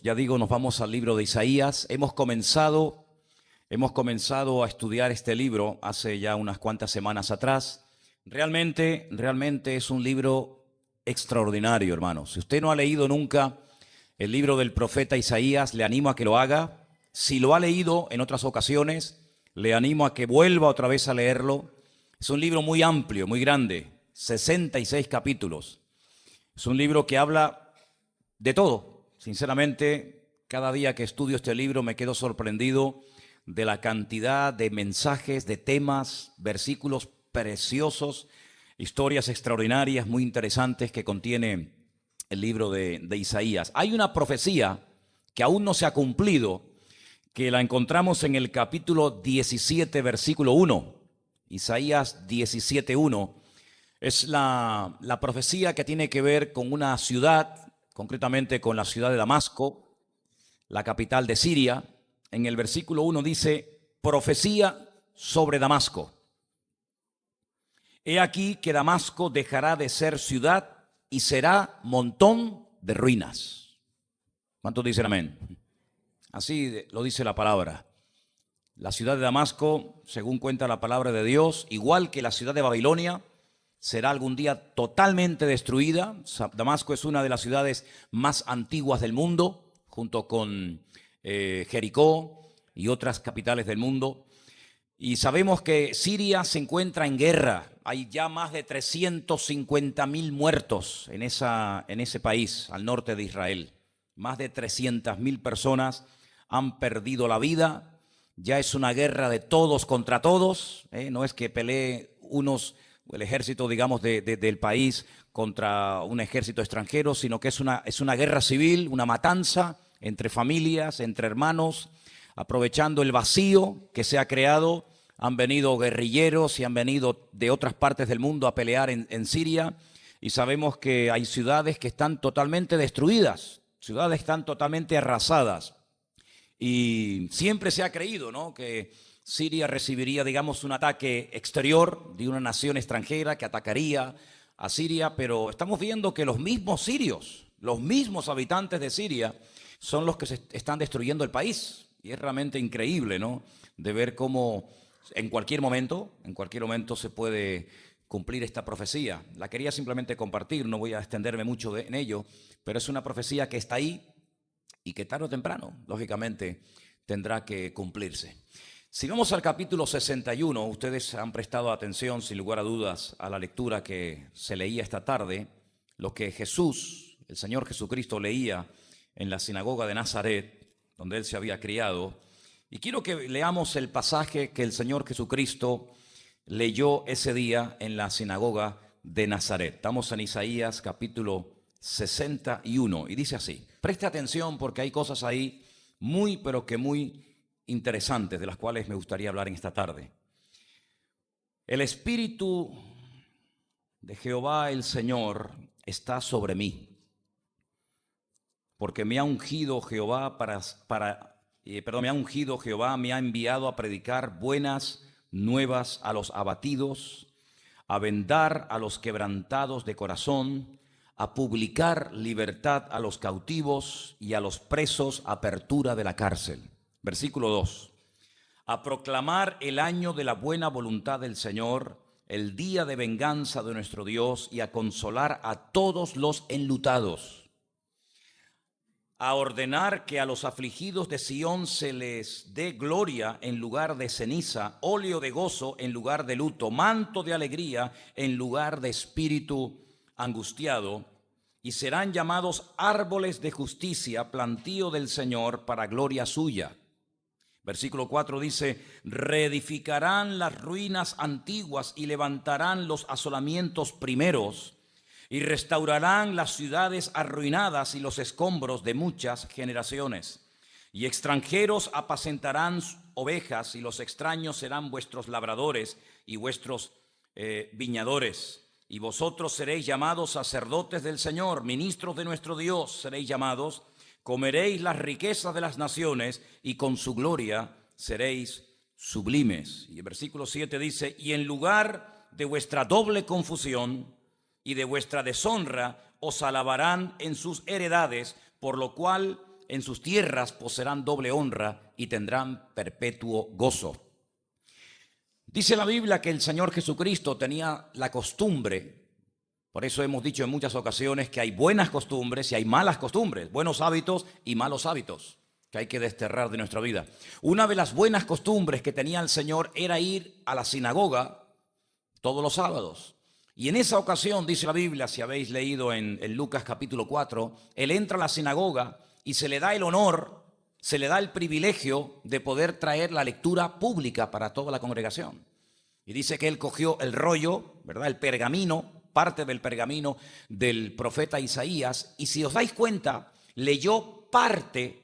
Ya digo, nos vamos al libro de Isaías. Hemos comenzado a estudiar este libro hace ya unas cuantas semanas atrás. Realmente es un libro extraordinario, hermanos. Si usted no ha leído nunca el libro del profeta Isaías, le animo a que lo haga. Si lo ha leído en otras ocasiones, le animo a que vuelva otra vez a leerlo. Es un libro muy amplio, muy grande, 66 capítulos. Es un libro que habla de todo. Sinceramente, cada día que estudio este libro me quedo sorprendido de la cantidad de mensajes, de temas, versículos preciosos, historias extraordinarias, muy interesantes que contiene el libro de Isaías. Hay una profecía que aún no se ha cumplido, que la encontramos en el capítulo 17, versículo 1. Isaías 17:1 es la profecía que tiene que ver con una ciudad, concretamente con la ciudad de Damasco, la capital de Siria. En el versículo 1 dice: profecía sobre Damasco. He aquí que Damasco dejará de ser ciudad y será montón de ruinas. ¿Cuántos dicen amén? Así lo dice la palabra. La ciudad de Damasco, según cuenta la palabra de Dios, igual que la ciudad de Babilonia, será algún día totalmente destruida. Damasco es una de las ciudades más antiguas del mundo, junto con Jericó y otras capitales del mundo. Y sabemos que Siria se encuentra en guerra. Hay ya más de 350.000 muertos en ese país, al norte de Israel. Más de 300.000 personas han perdido la vida. Ya es una guerra de todos contra todos. No es que pelee el ejército, digamos, del país contra un ejército extranjero, sino que es una guerra civil, una matanza entre familias, entre hermanos. Aprovechando el vacío que se ha creado, han venido guerrilleros y han venido de otras partes del mundo a pelear en Siria, y sabemos que hay ciudades que están totalmente destruidas, ciudades están totalmente arrasadas, y siempre se ha creído, ¿no?, que Siria recibiría, digamos, un ataque exterior de una nación extranjera que atacaría a Siria, pero estamos viendo que los mismos sirios, los mismos habitantes de Siria, son los que se están destruyendo el país. Y es realmente increíble, ¿no?, de ver cómo en cualquier momento se puede cumplir esta profecía. La quería simplemente compartir, no voy a extenderme mucho en ello, pero es una profecía que está ahí y que tarde o temprano, lógicamente, tendrá que cumplirse. Si vamos al capítulo 61, ustedes han prestado atención, sin lugar a dudas, a la lectura que se leía esta tarde, lo que Jesús, el Señor Jesucristo, leía en la sinagoga de Nazaret, donde él se había criado. Y quiero que leamos el pasaje que el Señor Jesucristo leyó ese día en la sinagoga de Nazaret. Estamos en Isaías capítulo 61 y dice así. Preste atención porque hay cosas ahí muy, pero que muy interesantes de las cuales me gustaría hablar en esta tarde. El Espíritu de Jehová el Señor está sobre mí, porque me ha ungido Jehová me ha enviado a predicar buenas nuevas a los abatidos, a vendar a los quebrantados de corazón, a publicar libertad a los cautivos y a los presos apertura de la cárcel. Versículo 2. A proclamar el año de la buena voluntad del Señor, el día de venganza de nuestro Dios, y a consolar a todos los enlutados. A ordenar que a los afligidos de Sión se les dé gloria en lugar de ceniza, óleo de gozo en lugar de luto, manto de alegría en lugar de espíritu angustiado, y serán llamados árboles de justicia, plantío del Señor para gloria suya. Versículo 4 dice: reedificarán las ruinas antiguas y levantarán los asolamientos primeros, y restaurarán las ciudades arruinadas y los escombros de muchas generaciones. Y extranjeros apacentarán ovejas, y los extraños serán vuestros labradores y vuestros viñadores. Y vosotros seréis llamados sacerdotes del Señor, ministros de nuestro Dios seréis llamados. Comeréis las riquezas de las naciones, y con su gloria seréis sublimes. Y el versículo 7 dice: y en lugar de vuestra doble confusión y de vuestra deshonra os alabarán en sus heredades, por lo cual en sus tierras poseerán doble honra y tendrán perpetuo gozo. Dice la Biblia que el Señor Jesucristo tenía la costumbre, por eso hemos dicho en muchas ocasiones que hay buenas costumbres y hay malas costumbres, buenos hábitos y malos hábitos que hay que desterrar de nuestra vida. Una de las buenas costumbres que tenía el Señor era ir a la sinagoga todos los sábados. Y en esa ocasión, dice la Biblia, si habéis leído en Lucas capítulo 4, Él entra a la sinagoga y se le da el honor, se le da el privilegio de poder traer la lectura pública para toda la congregación. Y dice que Él cogió el rollo, ¿verdad?, el pergamino, parte del pergamino del profeta Isaías, y si os dais cuenta, leyó parte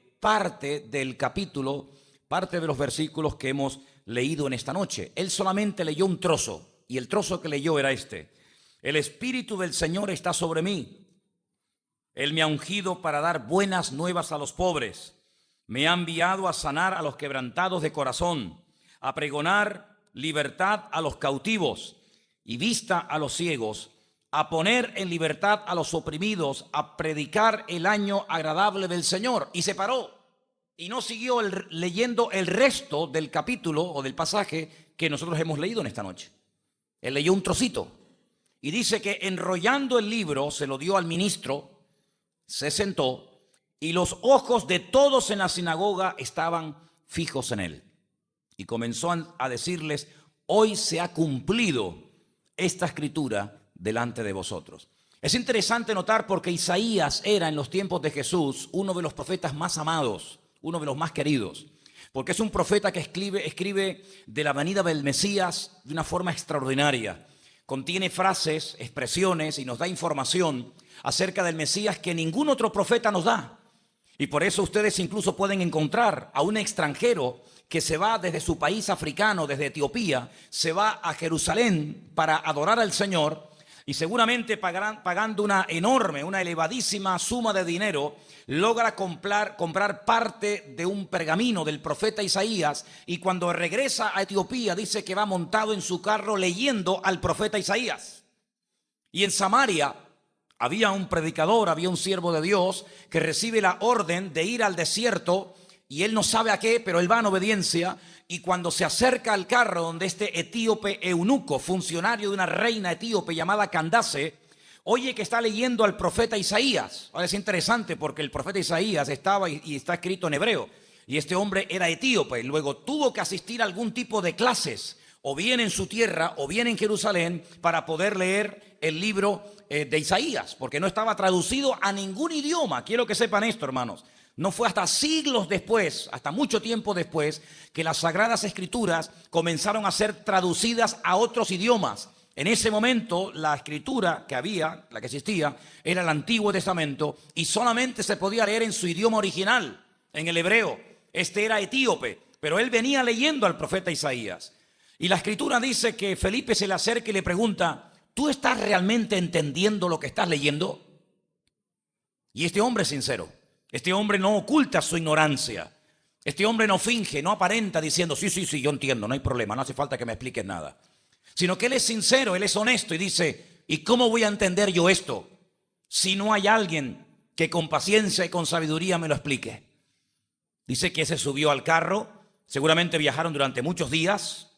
del capítulo, parte de los versículos que hemos leído en esta noche. Él solamente leyó un trozo, y el trozo que leyó era este: el Espíritu del Señor está sobre mí. Él me ha ungido para dar buenas nuevas a los pobres. Me ha enviado a sanar a los quebrantados de corazón, a pregonar libertad a los cautivos y vista a los ciegos, a poner en libertad a los oprimidos, a predicar el año agradable del Señor. Y se paró y no siguió leyendo el resto del capítulo o del pasaje que nosotros hemos leído en esta noche. Él leyó un trocito y dice que enrollando el libro se lo dio al ministro, se sentó y los ojos de todos en la sinagoga estaban fijos en él. Y comenzó a decirles: hoy se ha cumplido esta escritura delante de vosotros. Es interesante notar porque Isaías era en los tiempos de Jesús uno de los profetas más amados, uno de los más queridos, porque es un profeta que escribe de la venida del Mesías de una forma extraordinaria. Contiene frases, expresiones y nos da información acerca del Mesías que ningún otro profeta nos da. Y por eso ustedes incluso pueden encontrar a un extranjero que se va desde su país africano, desde Etiopía, se va a Jerusalén para adorar al Señor, y seguramente pagando una enorme, una elevadísima suma de dinero, logra comprar parte de un pergamino del profeta Isaías, y cuando regresa a Etiopía dice que va montado en su carro leyendo al profeta Isaías. Y en Samaria había un predicador, había un siervo de Dios que recibe la orden de ir al desierto, y él no sabe a qué, pero él va en obediencia. Y cuando se acerca al carro donde este etíope eunuco, funcionario de una reina etíope llamada Candace, oye que está leyendo al profeta Isaías. Ahora es interesante porque el profeta Isaías estaba y está escrito en hebreo, y este hombre era etíope, y luego tuvo que asistir a algún tipo de clases, o bien en su tierra o bien en Jerusalén, para poder leer el libro de Isaías, porque no estaba traducido a ningún idioma. Quiero que sepan esto, hermanos. No fue hasta siglos después, hasta mucho tiempo después, que las Sagradas Escrituras comenzaron a ser traducidas a otros idiomas. En ese momento, la escritura que había, la que existía, era el Antiguo Testamento, y solamente se podía leer en su idioma original, en el hebreo. Este era etíope, pero él venía leyendo al profeta Isaías. Y la escritura dice que Felipe se le acerca y le pregunta: ¿tú estás realmente entendiendo lo que estás leyendo? Y este hombre es sincero. Este hombre no oculta su ignorancia. Este hombre no finge, no aparenta diciendo: sí, yo entiendo, no hay problema, no hace falta que me expliques nada. Sino que él es sincero, él es honesto y dice: ¿y cómo voy a entender yo esto si no hay alguien que con paciencia y con sabiduría me lo explique? Dice que se subió al carro, seguramente viajaron durante muchos días,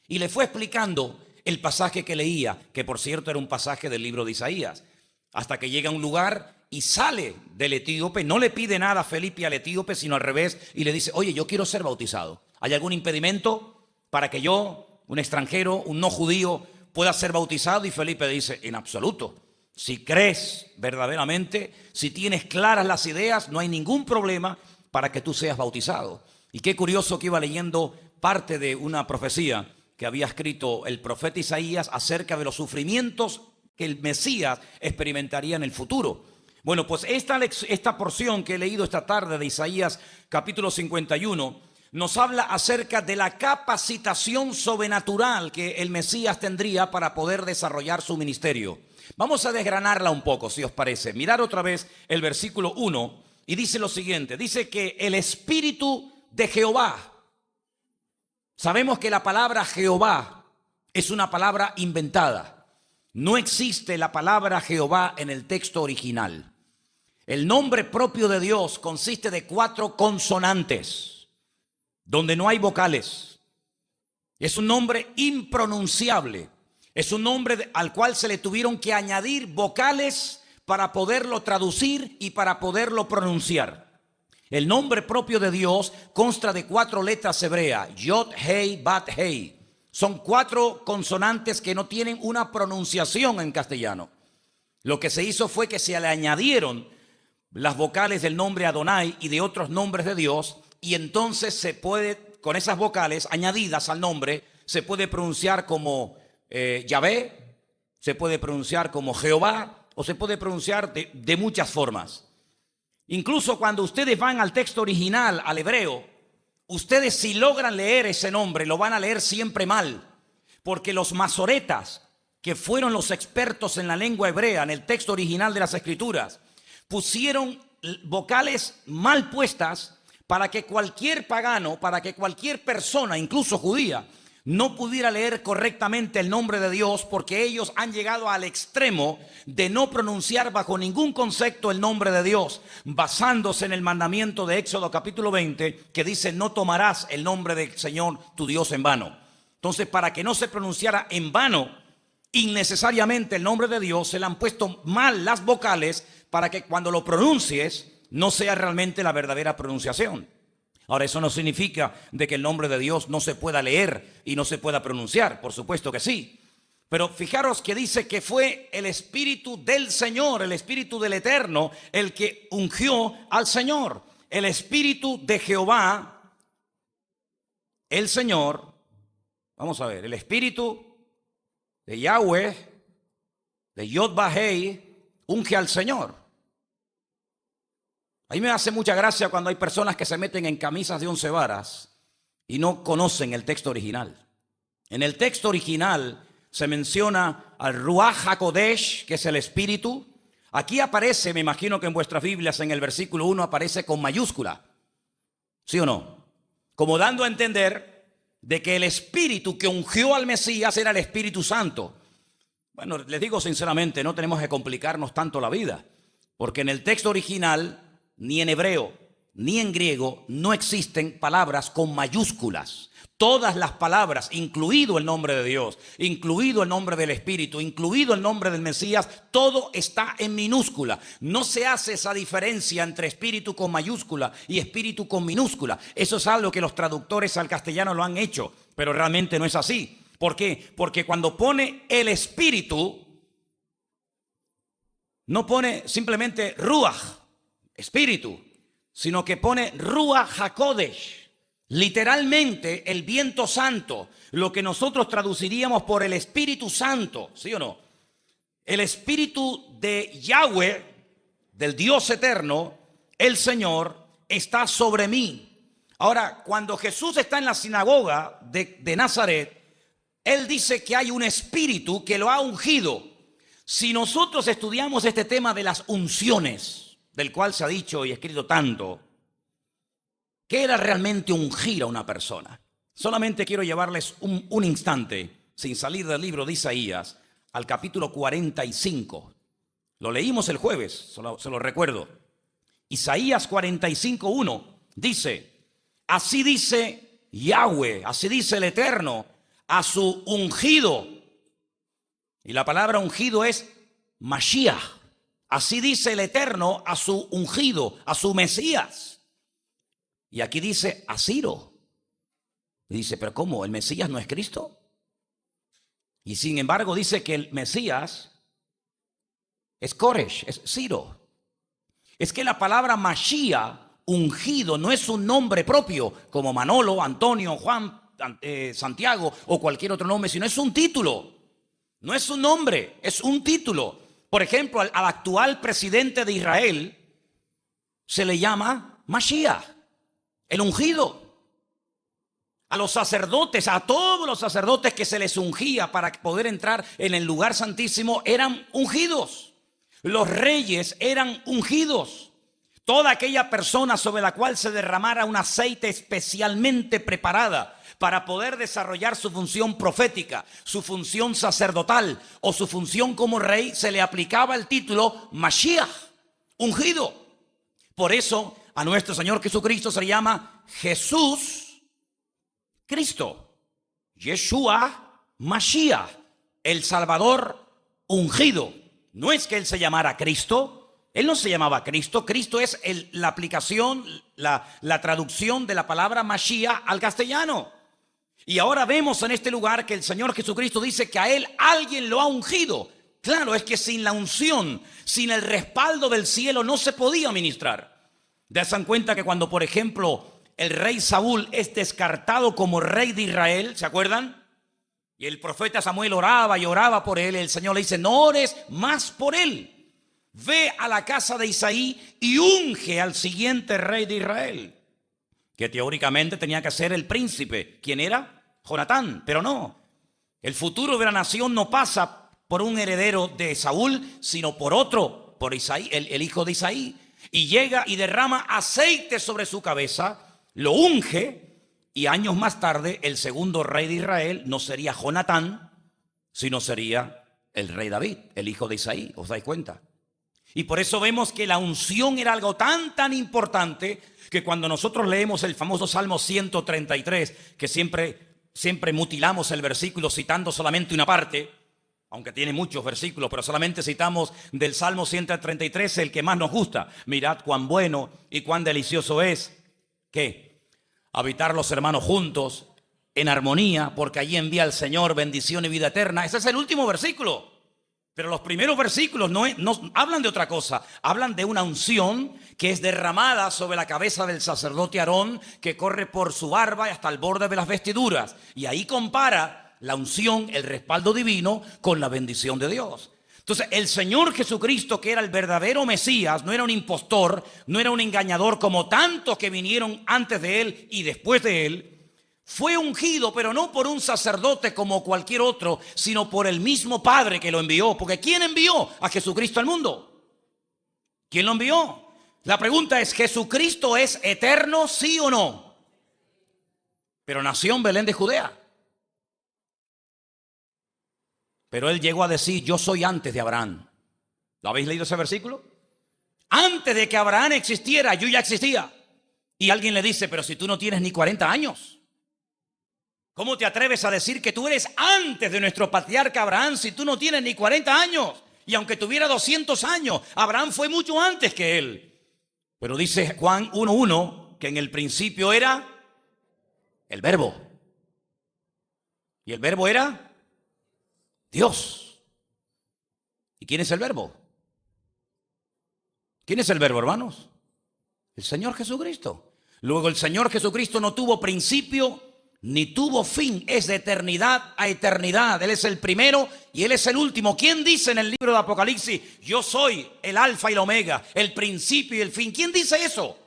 y le fue explicando el pasaje que leía, que por cierto era un pasaje del libro de Isaías, hasta que llega a un lugar y sale del etíope. No le pide nada a Felipe al etíope, sino al revés, y le dice: oye, yo quiero ser bautizado. ¿Hay algún impedimento para que yo, un extranjero, un no judío, pueda ser bautizado? Y Felipe dice: en absoluto. Si crees verdaderamente, si tienes claras las ideas, no hay ningún problema para que tú seas bautizado. Y qué curioso que iba leyendo parte de una profecía que había escrito el profeta Isaías acerca de los sufrimientos que el Mesías experimentaría en el futuro. Bueno, pues esta porción que he leído esta tarde de Isaías capítulo 51 nos habla acerca de la capacitación sobrenatural que el Mesías tendría para poder desarrollar su ministerio. Vamos a desgranarla un poco, si os parece. Mirad otra vez el versículo 1 y dice lo siguiente. Dice que el Espíritu de Jehová. Sabemos que la palabra Jehová es una palabra inventada. No existe la palabra Jehová en el texto original. El nombre propio de Dios consiste de 4 consonantes, donde no hay vocales. Es un nombre impronunciable. Es un nombre al cual se le tuvieron que añadir vocales para poderlo traducir y para poderlo pronunciar. El nombre propio de Dios consta de 4 letras hebreas, Yod, Hei, Bat, Hei. Son 4 consonantes que no tienen una pronunciación en castellano. Lo que se hizo fue que se le añadieron las vocales del nombre Adonai y de otros nombres de Dios, y entonces se puede, con esas vocales añadidas al nombre, se puede pronunciar como Yahvé, se puede pronunciar como Jehová, o se puede pronunciar de muchas formas. Incluso cuando ustedes van al texto original, al hebreo, ustedes si logran leer ese nombre, lo van a leer siempre mal, porque los masoretas, que fueron los expertos en la lengua hebrea, en el texto original de las Escrituras, pusieron vocales mal puestas para que cualquier pagano, para que cualquier persona, incluso judía, no pudiera leer correctamente el nombre de Dios, porque ellos han llegado al extremo de no pronunciar bajo ningún concepto el nombre de Dios, basándose en el mandamiento de Éxodo capítulo 20, que dice: no tomarás el nombre del Señor tu Dios en vano. Entonces, para que no se pronunciara en vano innecesariamente el nombre de Dios, se le han puesto mal las vocales para que cuando lo pronuncies no sea realmente la verdadera pronunciación. Ahora, eso no significa de que el nombre de Dios no se pueda leer y no se pueda pronunciar, por supuesto que sí. Pero fijaros que dice que fue el Espíritu del Señor, el Espíritu del Eterno, el que ungió al Señor. El Espíritu de Jehová, el Señor, vamos a ver, el Espíritu de Yahweh, de Yod-Vah-Hei, unge al Señor. A mí me hace mucha gracia cuando hay personas que se meten en camisas de 11 varas y no conocen el texto original. En el texto original se menciona al Ruach HaKodesh, que es el Espíritu. Aquí aparece, me imagino que en vuestras Biblias, en el versículo 1 aparece con mayúscula. ¿Sí o no? Como dando a entender de que el Espíritu que ungió al Mesías era el Espíritu Santo. Bueno, les digo sinceramente, no tenemos que complicarnos tanto la vida, porque en el texto original, ni en hebreo, ni en griego, no existen palabras con mayúsculas. Todas las palabras, incluido el nombre de Dios, incluido el nombre del Espíritu, incluido el nombre del Mesías, todo está en minúscula. No se hace esa diferencia entre espíritu con mayúscula y espíritu con minúscula. Eso es algo que los traductores al castellano lo han hecho, pero realmente no es así. ¿Por qué? Porque cuando pone el Espíritu, no pone simplemente Ruach, Espíritu, sino que pone Ruach HaKodesh, literalmente el viento santo, lo que nosotros traduciríamos por el Espíritu Santo, ¿sí o no? El Espíritu de Yahweh, del Dios eterno, el Señor, está sobre mí. Ahora, cuando Jesús está en la sinagoga de Nazaret, Él dice que hay un espíritu que lo ha ungido. Si nosotros estudiamos este tema de las unciones, del cual se ha dicho y escrito tanto, ¿qué era realmente ungir a una persona? Solamente quiero llevarles un instante, sin salir del libro de Isaías, al capítulo 45. Lo leímos el jueves, se lo recuerdo. Isaías 45:1 dice: así dice Yahweh, así dice el Eterno, a su ungido. Y la palabra ungido es Mashiach. Así dice el Eterno a su ungido, a su Mesías. Y aquí dice a Ciro. Y dice, pero ¿cómo? ¿El Mesías no es Cristo? Y sin embargo dice que el Mesías es Koresh, es Ciro. Es que la palabra Mashiach, ungido, no es un nombre propio, como Manolo, Antonio, Juan, Santiago o cualquier otro nombre, sino es un título. No es un nombre, es un título. Por ejemplo, al actual presidente de Israel se le llama Mashiach, el ungido. A los sacerdotes, a todos los sacerdotes que se les ungía para poder entrar en el lugar santísimo, eran ungidos. Los reyes eran ungidos. Toda aquella persona sobre la cual se derramara un aceite especialmente preparada para poder desarrollar su función profética, su función sacerdotal o su función como rey, se le aplicaba el título Mashiach, ungido. Por eso a nuestro Señor Jesucristo se le llama Jesús Cristo. Yeshua Mashiach, el Salvador ungido. No es que Él se llamara Cristo. Él no se llamaba Cristo. Cristo es la aplicación, la traducción de la palabra Mashiach al castellano. Y ahora vemos en este lugar que el Señor Jesucristo dice que a Él alguien lo ha ungido. Claro, es que sin la unción, sin el respaldo del cielo no se podía ministrar. ¿Se dan cuenta que cuando, por ejemplo, el rey Saúl es descartado como rey de Israel, ¿se acuerdan? Y el profeta Samuel oraba y oraba por él. El Señor le dice, no ores más por él. Ve a la casa de Isaí y unge al siguiente rey de Israel, que teóricamente tenía que ser el príncipe. ¿Quién era? Jonatán. Pero no. El futuro de la nación no pasa por un heredero de Saúl, sino por otro, por Isaí, el hijo de Isaí. Y llega y derrama aceite sobre su cabeza, lo unge, y años más tarde el segundo rey de Israel no sería Jonatán, sino sería el rey David, el hijo de Isaí. ¿Os dais cuenta? Y por eso vemos que la unción era algo tan importante que cuando nosotros leemos el famoso Salmo 133, que siempre mutilamos el versículo citando solamente una parte, aunque tiene muchos versículos, pero solamente citamos del Salmo 133 el que más nos gusta. Mirad cuán bueno y cuán delicioso es, ¿qué? Habitar los hermanos juntos en armonía, porque allí envía el Señor bendición y vida eterna. Ese es el último versículo. Pero los primeros versículos no hablan de otra cosa. Hablan de una unción que es derramada sobre la cabeza del sacerdote Aarón, que corre por su barba y hasta el borde de las vestiduras. Y ahí compara la unción, el respaldo divino, con la bendición de Dios. Entonces, el Señor Jesucristo, que era el verdadero Mesías, no era un impostor, no era un engañador como tantos que vinieron antes de Él y después de Él. Fue ungido, pero no por un sacerdote como cualquier otro, sino por el mismo Padre que lo envió. Porque ¿quién envió a Jesucristo al mundo? ¿Quién lo envió? La pregunta es, ¿Jesucristo es eterno, sí o no? Pero nació en Belén de Judea. Pero Él llegó a decir, yo soy antes de Abraham. ¿Lo habéis leído ese versículo? Antes de que Abraham existiera, yo ya existía. Y alguien le dice, pero si tú no tienes ni 40 años. ¿Cómo te atreves a decir que tú eres antes de nuestro patriarca Abraham si tú no tienes ni 40 años? Y aunque tuviera 200 años, Abraham fue mucho antes que él. Pero dice Juan 1:1 que en el principio era el Verbo. Y el Verbo era Dios. ¿Y quién es el Verbo? ¿Quién es el Verbo, hermanos? El Señor Jesucristo. Luego el Señor Jesucristo no tuvo principio ni tuvo fin, es de eternidad a eternidad. Él es el primero y Él es el último. ¿Quién dice en el libro de Apocalipsis, yo soy el alfa y el omega, el principio y el fin? ¿Quién dice eso?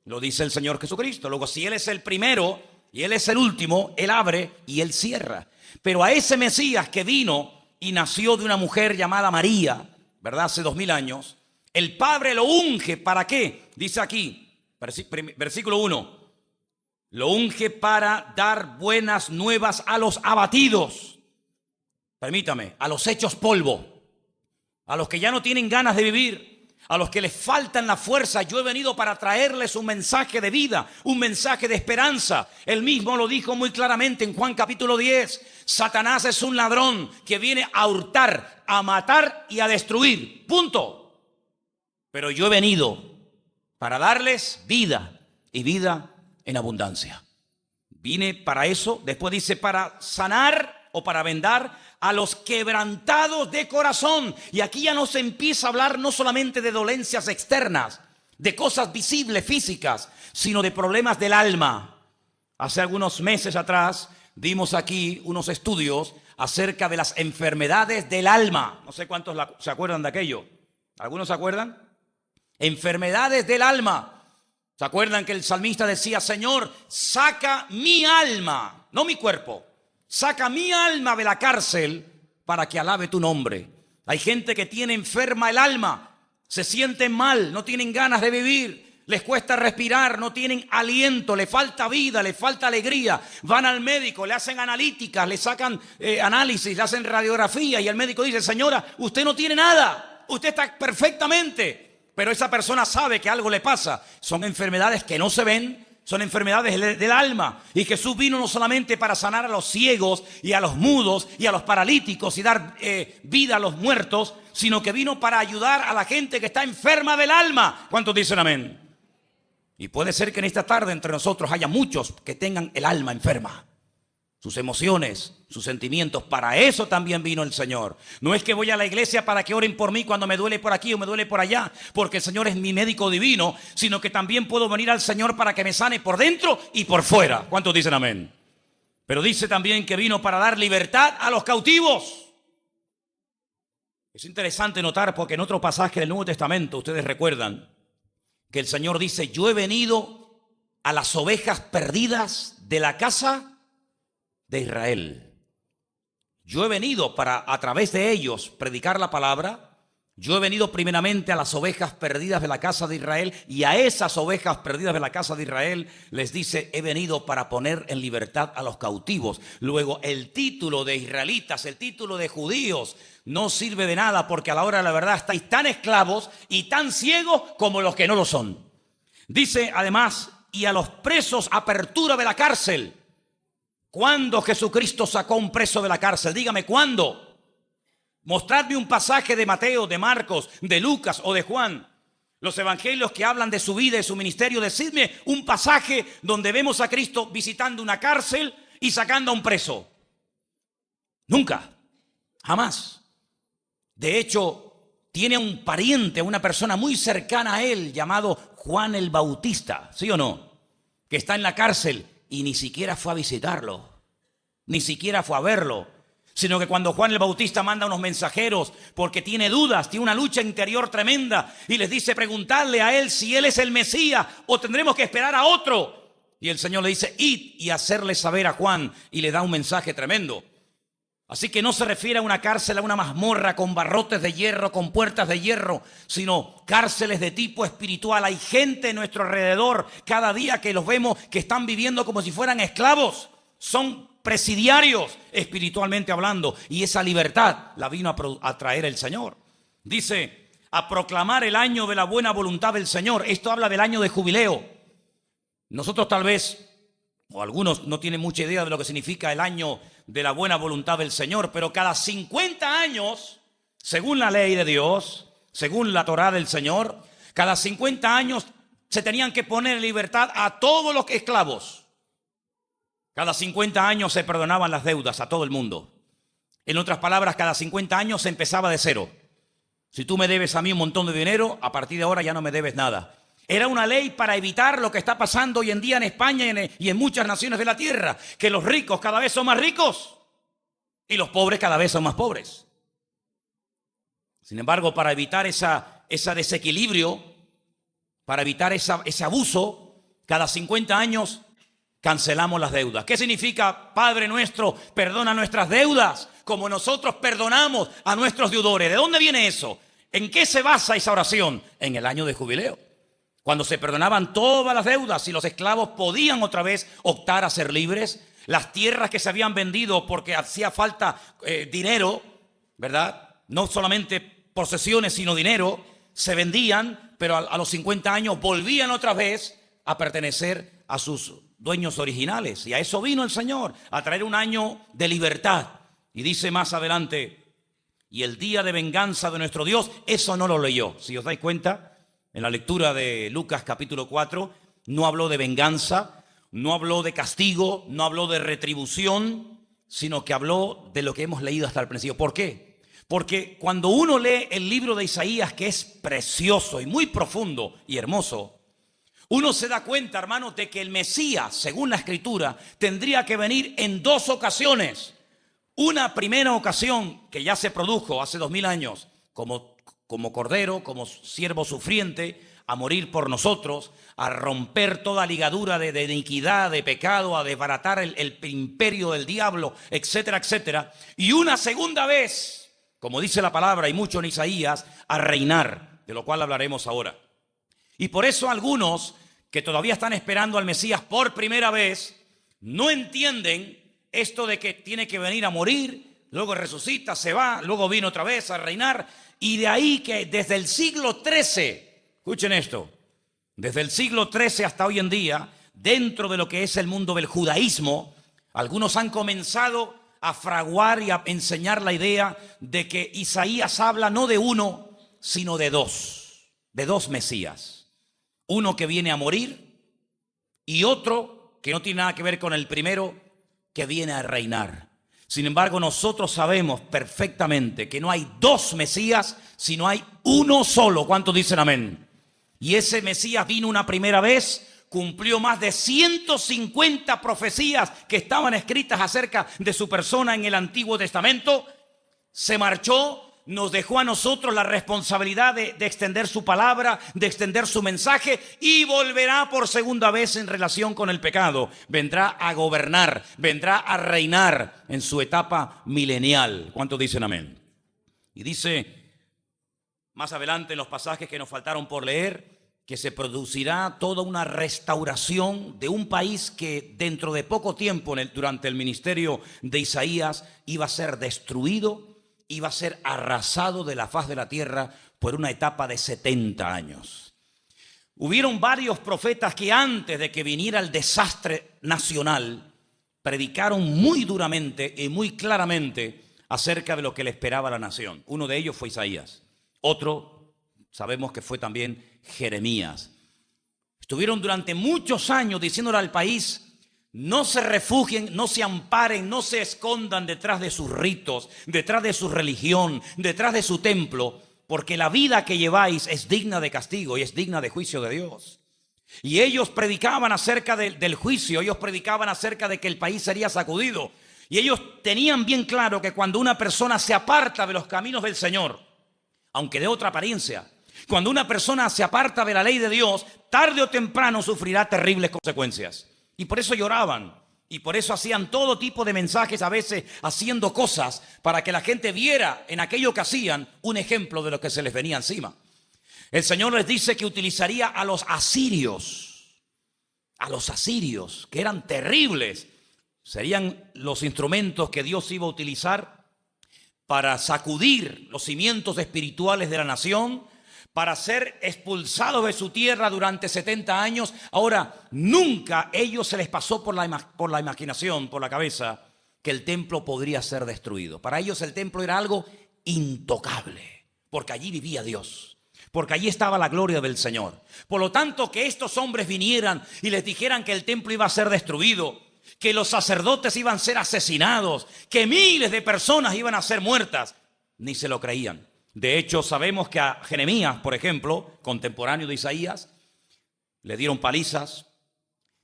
Lo dice el Señor Jesucristo. Luego, si Él es el primero y Él es el último, Él abre y Él cierra. Pero a ese Mesías que vino y nació de una mujer llamada María, ¿verdad? Hace 2000 años, el Padre lo unge. ¿Para qué? Dice aquí, versículo 1. Lo unge para dar buenas nuevas a los abatidos. Permítame, a los hechos polvo, a los que ya no tienen ganas de vivir, a los que les faltan la fuerza. Yo he venido para traerles un mensaje de vida, un mensaje de esperanza. Él mismo lo dijo muy claramente en Juan capítulo 10. Satanás es un ladrón que viene a hurtar, a matar y a destruir. Punto. Pero yo he venido para darles vida y vida en abundancia. Vine para eso. Después dice para sanar o para vendar a los quebrantados de corazón. Y aquí ya no se empieza a hablar no solamente de dolencias externas, de cosas visibles, físicas, sino de problemas del alma. Hace algunos meses atrás dimos aquí unos estudios acerca de las enfermedades del alma. No sé cuántos se acuerdan de aquello. ¿Algunos se acuerdan? Enfermedades del alma. ¿Se acuerdan que el salmista decía, Señor, saca mi alma, no mi cuerpo, saca mi alma de la cárcel para que alabe tu nombre? Hay gente que tiene enferma el alma, se sienten mal, no tienen ganas de vivir, les cuesta respirar, no tienen aliento, le falta vida, le falta alegría. Van al médico, le hacen analíticas, le sacan análisis, le hacen radiografía y el médico dice, señora, usted no tiene nada, usted está perfectamente. pero esa persona sabe que algo le pasa. Son enfermedades que no se ven, son enfermedades del alma. Y Jesús vino no solamente para sanar a los ciegos y a los mudos y a los paralíticos y dar vida a los muertos, sino que vino para ayudar a la gente que está enferma del alma. ¿Cuántos dicen amén? Y puede ser que en esta tarde entre nosotros haya muchos que tengan el alma enferma. Sus emociones, sus sentimientos. Para eso también vino el Señor. No es que voy a la iglesia para que oren por mí cuando me duele por aquí o me duele por allá, porque el Señor es mi médico divino, sino que también puedo venir al Señor para que me sane por dentro y por fuera. ¿Cuántos dicen amén? Pero dice también que vino para dar libertad a los cautivos. Es interesante notar porque en otro pasaje del Nuevo Testamento, ustedes recuerdan, que el Señor dice: yo he venido a las ovejas perdidas de la casa de Israel. Yo he venido para, a través de ellos, predicar la palabra. Yo he venido primeramente a las ovejas perdidas de la casa de Israel, y a esas ovejas perdidas de la casa de Israel les dice: he venido para poner en libertad a los cautivos. Luego, el título de israelitas, el título de judíos, no sirve de nada, porque a la hora de la verdad estáis tan esclavos y tan ciegos como los que no lo son. Dice además: y a los presos apertura de la cárcel. ¿Cuándo Jesucristo sacó un preso de la cárcel? Dígame, ¿cuándo? Mostradme un pasaje de Mateo, de Marcos, de Lucas o de Juan. Los evangelios que hablan de su vida y su ministerio, decidme un pasaje donde vemos a Cristo visitando una cárcel y sacando a un preso. Nunca, jamás. De hecho, tiene un pariente, una persona muy cercana a él, llamado Juan el Bautista, ¿sí o no? Que está en la cárcel y ni siquiera fue a visitarlo, ni siquiera fue a verlo, sino que cuando Juan el Bautista manda unos mensajeros porque tiene dudas, tiene una lucha interior tremenda, y les dice: preguntadle a él si él es el Mesías o tendremos que esperar a otro. Y el Señor le dice: id y hacerle saber a Juan, y le da un mensaje tremendo. Así que no se refiere a una cárcel, a una mazmorra con barrotes de hierro, con puertas de hierro, sino cárceles de tipo espiritual. Hay gente a nuestro alrededor cada día que los vemos que están viviendo como si fueran esclavos. Son presidiarios espiritualmente hablando, y esa libertad la vino a traer el Señor. Dice: a proclamar el año de la buena voluntad del Señor. Esto habla del año de jubileo. Nosotros tal vez, o algunos no tienen mucha idea de lo que significa el año de la buena voluntad del Señor, pero cada 50 años, según la ley de Dios, según la Torá del Señor, cada 50 años se tenían que poner en libertad a todos los esclavos. Cada 50 años se perdonaban las deudas a todo el mundo. En otras palabras, cada 50 años se empezaba de cero. Si tú me debes a mí un montón de dinero, a partir de ahora ya no me debes nada. Era una ley para evitar lo que está pasando hoy en día en España y en muchas naciones de la tierra, que los ricos cada vez son más ricos y los pobres cada vez son más pobres. Sin embargo, para evitar ese desequilibrio, para evitar ese abuso, cada 50 años cancelamos las deudas. ¿Qué significa? Padre nuestro, perdona nuestras deudas como nosotros perdonamos a nuestros deudores. ¿De dónde viene eso? ¿En qué se basa esa oración? En el año de jubileo, cuando se perdonaban todas las deudas y los esclavos podían otra vez optar a ser libres. Las tierras que se habían vendido porque hacía falta dinero, ¿verdad? No solamente posesiones, sino dinero, se vendían, pero a los 50 años volvían otra vez a pertenecer a sus dueños originales. Y a eso vino el Señor, a traer un año de libertad. Y dice más adelante: y el día de venganza de nuestro Dios. Eso no lo leyó. Si os dais cuenta, en la lectura de Lucas capítulo 4, no habló de venganza, no habló de castigo, no habló de retribución, sino que habló de lo que hemos leído hasta el principio. ¿Por qué? Porque cuando uno lee el libro de Isaías, que es precioso y muy profundo y hermoso, uno se da cuenta, hermanos, de que el Mesías, según la Escritura, tendría que venir en dos ocasiones. Una primera ocasión que ya se produjo hace 2000 años, como cordero, como siervo sufriente, a morir por nosotros, a romper toda ligadura de iniquidad, de pecado, a desbaratar el imperio del diablo, etcétera, etcétera. Y una segunda vez, como dice la palabra y mucho en Isaías, a reinar, de lo cual hablaremos ahora. Y por eso algunos que todavía están esperando al Mesías por primera vez, no entienden esto de que tiene que venir a morir, luego resucita, se va, luego viene otra vez a reinar. Y de ahí que desde el siglo XIII, escuchen esto, desde el siglo XIII hasta hoy en día, dentro de lo que es el mundo del judaísmo, algunos han comenzado a fraguar y a enseñar la idea de que Isaías habla no de uno, sino de dos Mesías. Uno que viene a morir y otro que no tiene nada que ver con el primero, que viene a reinar. Sin embargo, nosotros sabemos perfectamente que no hay dos Mesías, sino hay uno solo. ¿Cuántos dicen amén? Y ese Mesías vino una primera vez, cumplió más de 150 profecías que estaban escritas acerca de su persona en el Antiguo Testamento, se marchó, nos dejó a nosotros la responsabilidad de extender su palabra, de extender su mensaje, y volverá por segunda vez en relación con el pecado. Vendrá a gobernar, vendrá a reinar en su etapa milenial. ¿Cuántos dicen amén? Y dice más adelante en los pasajes que nos faltaron por leer, que se producirá toda una restauración de un país que dentro de poco tiempo, durante el ministerio de Isaías, iba a ser destruido, iba a ser arrasado de la faz de la tierra por una etapa de 70 años. Hubieron varios profetas que antes de que viniera el desastre nacional, predicaron muy duramente y muy claramente acerca de lo que le esperaba a la nación. Uno de ellos fue Isaías. Otro, sabemos que fue también Jeremías. Estuvieron durante muchos años diciéndole al país: no se refugien, no se amparen, no se escondan detrás de sus ritos, detrás de su religión, detrás de su templo, porque la vida que lleváis es digna de castigo y es digna de juicio de Dios. Y ellos predicaban acerca del juicio, ellos predicaban acerca de que el país sería sacudido. Y ellos tenían bien claro que cuando una persona se aparta de los caminos del Señor, aunque de otra apariencia, cuando una persona se aparta de la ley de Dios, tarde o temprano sufrirá terribles consecuencias. Y por eso lloraban, y por eso hacían todo tipo de mensajes, a veces haciendo cosas para que la gente viera en aquello que hacían un ejemplo de lo que se les venía encima. El Señor les dice que utilizaría a los asirios, que eran terribles. Serían los instrumentos que Dios iba a utilizar para sacudir los cimientos espirituales de la nación, para ser expulsados de su tierra durante 70 años. Ahora, nunca a ellos se les pasó por la imaginación, por la cabeza, que el templo podría ser destruido. Para ellos el templo era algo intocable, porque allí vivía Dios, porque allí estaba la gloria del Señor. Por lo tanto, que estos hombres vinieran y les dijeran que el templo iba a ser destruido, que los sacerdotes iban a ser asesinados, que miles de personas iban a ser muertas, ni se lo creían. De hecho, sabemos que a Jeremías, por ejemplo, contemporáneo de Isaías, le dieron palizas,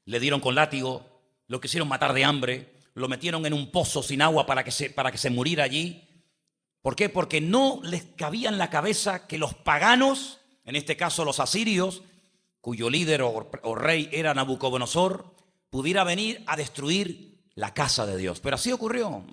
le dieron con látigo, lo quisieron matar de hambre, lo metieron en un pozo sin agua para que se muriera allí. ¿Por qué? Porque no les cabía en la cabeza que los paganos, en este caso los asirios, cuyo líder o rey era Nabucodonosor, pudiera venir a destruir la casa de Dios. Pero así ocurrió.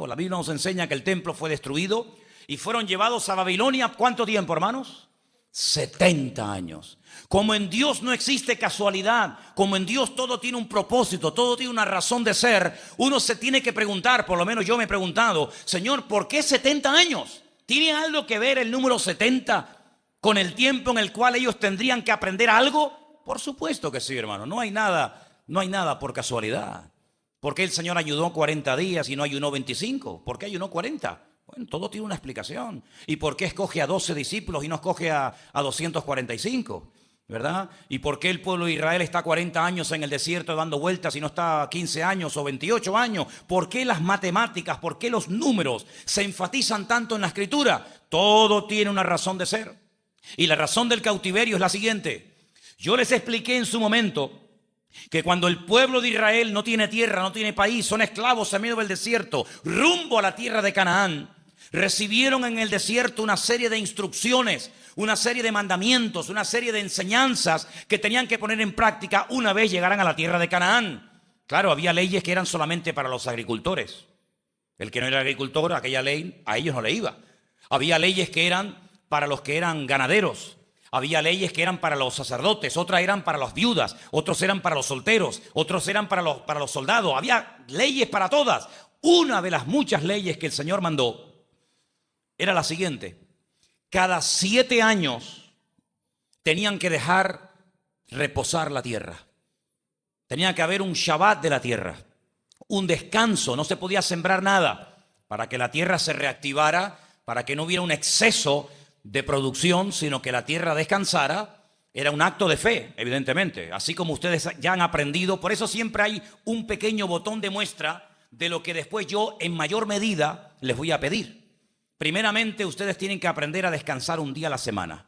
La Biblia nos enseña que el templo fue destruido y fueron llevados a Babilonia. ¿Cuánto tiempo, hermanos? 70 años. Como en Dios no existe casualidad, como en Dios todo tiene un propósito, todo tiene una razón de ser, uno se tiene que preguntar, por lo menos yo me he preguntado: Señor, ¿por qué 70 años? ¿Tiene algo que ver el número 70 con el tiempo en el cual ellos tendrían que aprender algo? Por supuesto que sí, hermano. No hay nada por casualidad. ¿Por qué el Señor ayunó 40 días y no ayunó 25? ¿Por qué ayunó 40? Bueno, todo tiene una explicación. ¿Y por qué escoge a 12 discípulos y no escoge a 245? ¿Verdad? ¿Y por qué el pueblo de Israel está 40 años en el desierto dando vueltas y no está 15 años o 28 años? ¿Por qué las matemáticas, por qué los números se enfatizan tanto en la Escritura? Todo tiene una razón de ser. Y la razón del cautiverio es la siguiente. Yo les expliqué en su momento que cuando el pueblo de Israel no tiene tierra, no tiene país, son esclavos en medio del desierto, rumbo a la tierra de Canaán, recibieron en el desierto una serie de instrucciones, una serie de mandamientos, una serie de enseñanzas que tenían que poner en práctica una vez llegaran a la tierra de Canaán. Claro, había leyes que eran solamente para los agricultores. El que no era agricultor, aquella ley a ellos no le iba. Había leyes que eran para los que eran ganaderos. Había leyes que eran para los sacerdotes, otras eran para las viudas, otros eran para los solteros, otros eran para los soldados. Había leyes para todas. Una de las muchas leyes que el Señor mandó era la siguiente: cada 7 años tenían que dejar reposar la tierra. Tenía que haber un Shabbat de la tierra, un descanso, no se podía sembrar nada para que la tierra se reactivara, para que no hubiera un exceso de producción, sino que la tierra descansara. Era un acto de fe, evidentemente, así como ustedes ya han aprendido. Por eso siempre hay un pequeño botón de muestra de lo que después yo en mayor medida les voy a pedir. Primeramente, ustedes tienen que aprender a descansar un día a la semana.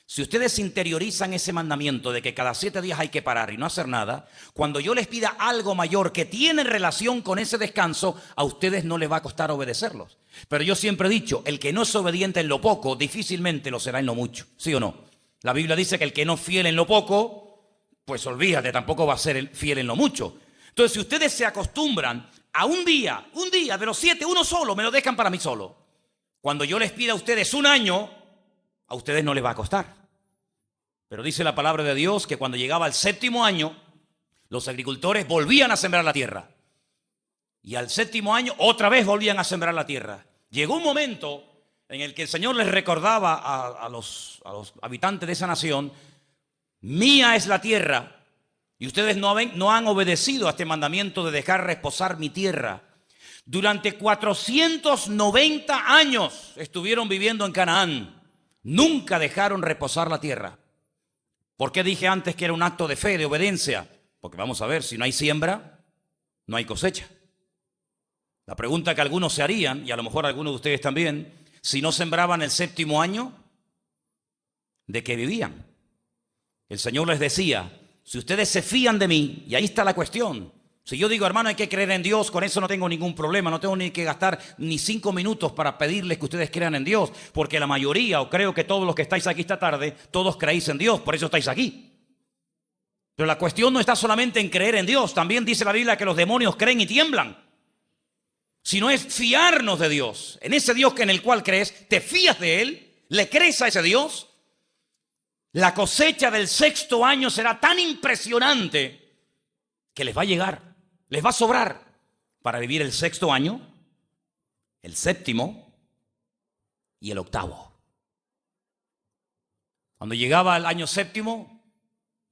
Si ustedes interiorizan ese mandamiento de que cada 7 días hay que parar y no hacer nada, cuando yo les pida algo mayor que tiene relación con ese descanso, a ustedes no les va a costar obedecerlos. Pero yo siempre he dicho, el que no es obediente en lo poco, difícilmente lo será en lo mucho. ¿Sí o no? La Biblia dice que el que no es fiel en lo poco, pues olvídate, tampoco va a ser fiel en lo mucho. Entonces, si ustedes se acostumbran a un día de los 7, uno solo, me lo dejan para mí solo. Cuando yo les pida a ustedes un año, a ustedes no les va a costar. Pero dice la palabra de Dios que cuando llegaba el 7º año, los agricultores volvían a sembrar la tierra. Y al 7º año, otra vez volvían a sembrar la tierra. Llegó un momento en el que el Señor les recordaba a los habitantes de esa nación: mía es la tierra, y ustedes no han obedecido a este mandamiento de dejar reposar mi tierra. Durante 490 años estuvieron viviendo en Canaán. Nunca dejaron reposar la tierra. ¿Por qué dije antes que era un acto de fe, de obediencia? Porque vamos a ver, si no hay siembra, no hay cosecha. La pregunta que algunos se harían, y a lo mejor algunos de ustedes también: si no sembraban el 7º año, ¿de qué vivían? El Señor les decía: si ustedes se fían de mí, y ahí está la cuestión. Si yo digo, hermano, hay que creer en Dios, con eso no tengo ningún problema, no tengo ni que gastar ni 5 minutos para pedirles que ustedes crean en Dios, porque la mayoría, o creo que todos los que estáis aquí esta tarde, todos creéis en Dios, por eso estáis aquí. Pero la cuestión no está solamente en creer en Dios, también dice la Biblia que los demonios creen y tiemblan. Sino es fiarnos de Dios. En ese Dios en el cual crees, te fías de Él, le crees a ese Dios. La cosecha del 6º año será tan impresionante que les va a llegar. Les va a sobrar para vivir el 6º año, el 7º y el 8º. Cuando llegaba el año 7º,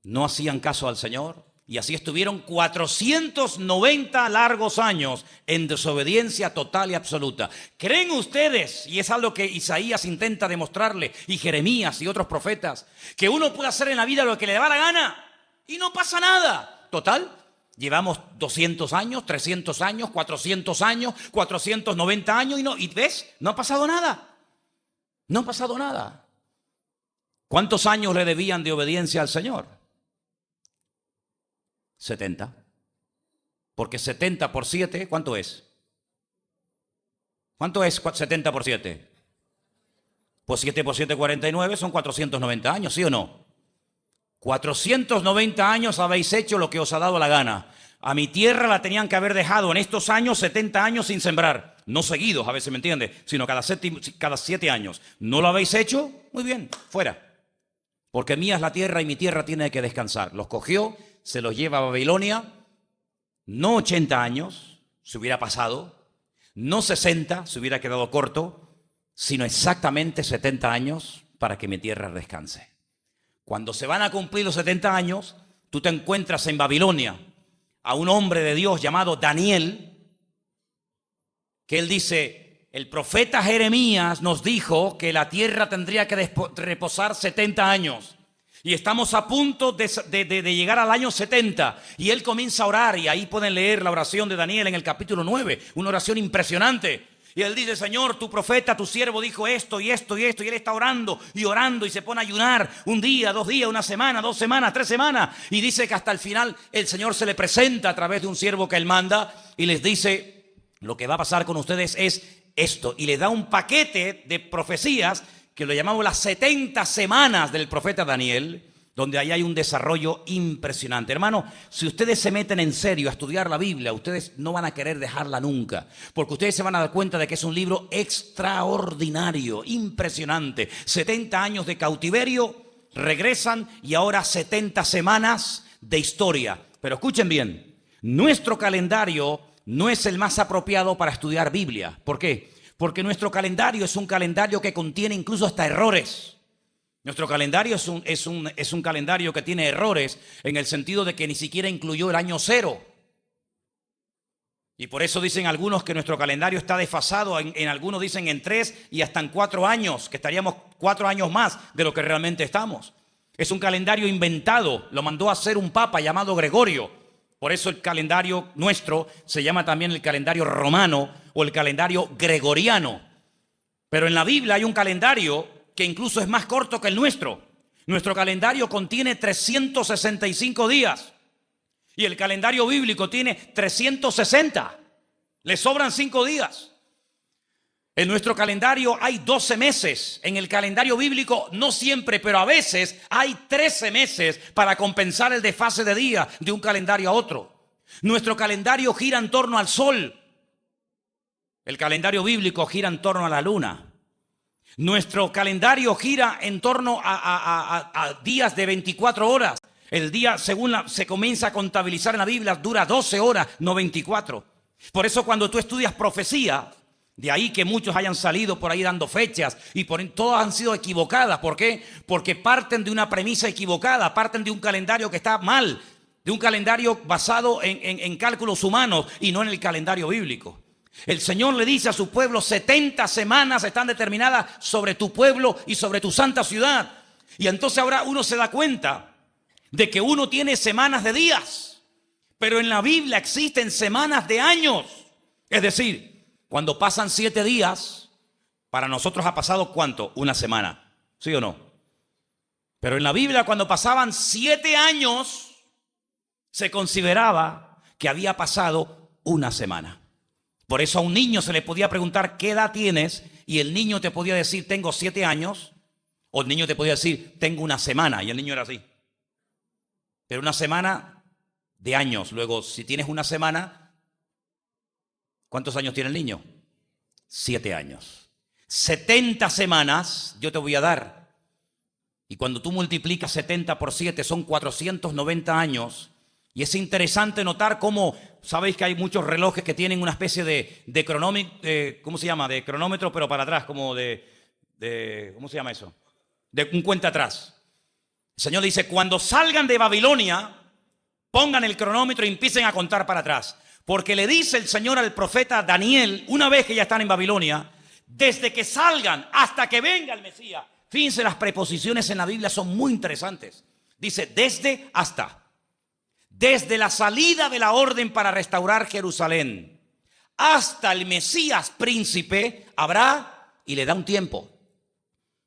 no hacían caso al Señor, y así estuvieron 490 largos años en desobediencia total y absoluta. ¿Creen ustedes, y es algo que Isaías intenta demostrarle, y Jeremías y otros profetas, que uno puede hacer en la vida lo que le da la gana y no pasa nada? Total, llevamos 200 años, 300 años, 400 años, 490 años y ¿ves? No ha pasado nada. No ha pasado nada. ¿Cuántos años le debían de obediencia al Señor? 70. Porque 70 por 7, ¿cuánto es? ¿Cuánto es 70 por 7? Pues 7 por 7, 49, son 490 años, ¿sí o no? 490 años habéis hecho lo que os ha dado la gana. A mi tierra la tenían que haber dejado en estos años 70 años sin sembrar. No seguidos, a veces me entiende, sino cada 7 años. ¿No lo habéis hecho? Muy bien, fuera. Porque mía es la tierra y mi tierra tiene que descansar. Los cogió, se los lleva a Babilonia. No 80 años, se hubiera pasado. No 60, se hubiera quedado corto. Sino exactamente 70 años para que mi tierra descanse. Cuando se van a cumplir los 70 años, tú te encuentras en Babilonia a un hombre de Dios llamado Daniel, que él dice: el profeta Jeremías nos dijo que la tierra tendría que reposar 70 años. Y estamos a punto de llegar al año 70. Y él comienza a orar, y ahí pueden leer la oración de Daniel en el capítulo 9, una oración impresionante. Y él dice: Señor, tu profeta, tu siervo dijo esto y esto y esto. Y él está orando y se pone a ayunar un día, 2 días, 1 semana, 2 semanas, 3 semanas. Y dice que hasta el final el Señor se le presenta a través de un siervo que él manda y les dice: lo que va a pasar con ustedes es esto. Y le da un paquete de profecías que lo llamamos las 70 semanas del profeta Daniel, donde ahí hay un desarrollo impresionante. Hermano, si ustedes se meten en serio a estudiar la Biblia, ustedes no van a querer dejarla nunca, porque ustedes se van a dar cuenta de que es un libro extraordinario, impresionante. 70 años de cautiverio, regresan, y ahora 70 semanas de historia. Pero escuchen bien, nuestro calendario no es el más apropiado para estudiar Biblia. ¿Por qué? Porque nuestro calendario es un calendario que contiene incluso hasta errores. Nuestro calendario es un calendario que tiene errores en el sentido de que ni siquiera incluyó el año cero. Y por eso dicen algunos que nuestro calendario está desfasado, en algunos dicen en 3 y hasta en 4 años, que estaríamos 4 años más de lo que realmente estamos. Es un calendario inventado, lo mandó a hacer un papa llamado Gregorio. Por eso el calendario nuestro se llama también el calendario romano o el calendario gregoriano. Pero en la Biblia hay un calendario que incluso es más corto que el nuestro. Nuestro calendario contiene 365 días. Y el calendario bíblico tiene 360. Le sobran 5 días. En nuestro calendario hay 12 meses. En el calendario bíblico no siempre, pero a veces hay 13 meses para compensar el desfase de día de un calendario a otro. Nuestro calendario gira en torno al sol. El calendario bíblico gira en torno a la luna. Nuestro calendario gira en torno a días de 24 horas. El día, según se comienza a contabilizar en la Biblia, dura 12 horas, no 24. Por eso cuando tú estudias profecía, de ahí que muchos hayan salido por ahí dando fechas y todas han sido equivocadas. ¿Por qué? Porque parten de una premisa equivocada, parten de un calendario que está mal, de un calendario basado en cálculos humanos y no en el calendario bíblico. El Señor le dice a su pueblo, 70 semanas están determinadas sobre tu pueblo y sobre tu santa ciudad. Y entonces ahora uno se da cuenta de que uno tiene semanas de días, pero en la Biblia existen semanas de años. Es decir, cuando pasan 7 días, para nosotros ha pasado ¿cuánto? Una semana, ¿sí o no? Pero en la Biblia cuando pasaban 7 años, se consideraba que había pasado una semana. Por eso a un niño se le podía preguntar ¿qué edad tienes? Y el niño te podía decir tengo 7 años. O el niño te podía decir tengo una semana. Y el niño era así. Pero una semana de años. Luego si tienes una semana, ¿cuántos años tiene el niño? 7 años. 70 semanas yo te voy a dar. Y cuando tú multiplicas 70 por 7 son 490 años. Y es interesante notar cómo, sabéis que hay muchos relojes que tienen una especie de cronómetro, ¿cómo se llama? De cronómetro, pero para atrás, como ¿cómo se llama eso? De un cuenta atrás. El Señor dice, cuando salgan de Babilonia, pongan el cronómetro y empiecen a contar para atrás. Porque le dice el Señor al profeta Daniel, una vez que ya están en Babilonia, desde que salgan hasta que venga el Mesías. Fíjense, las preposiciones en la Biblia son muy interesantes. Dice, desde hasta. Desde la salida de la orden para restaurar Jerusalén hasta el Mesías príncipe habrá, y le da un tiempo.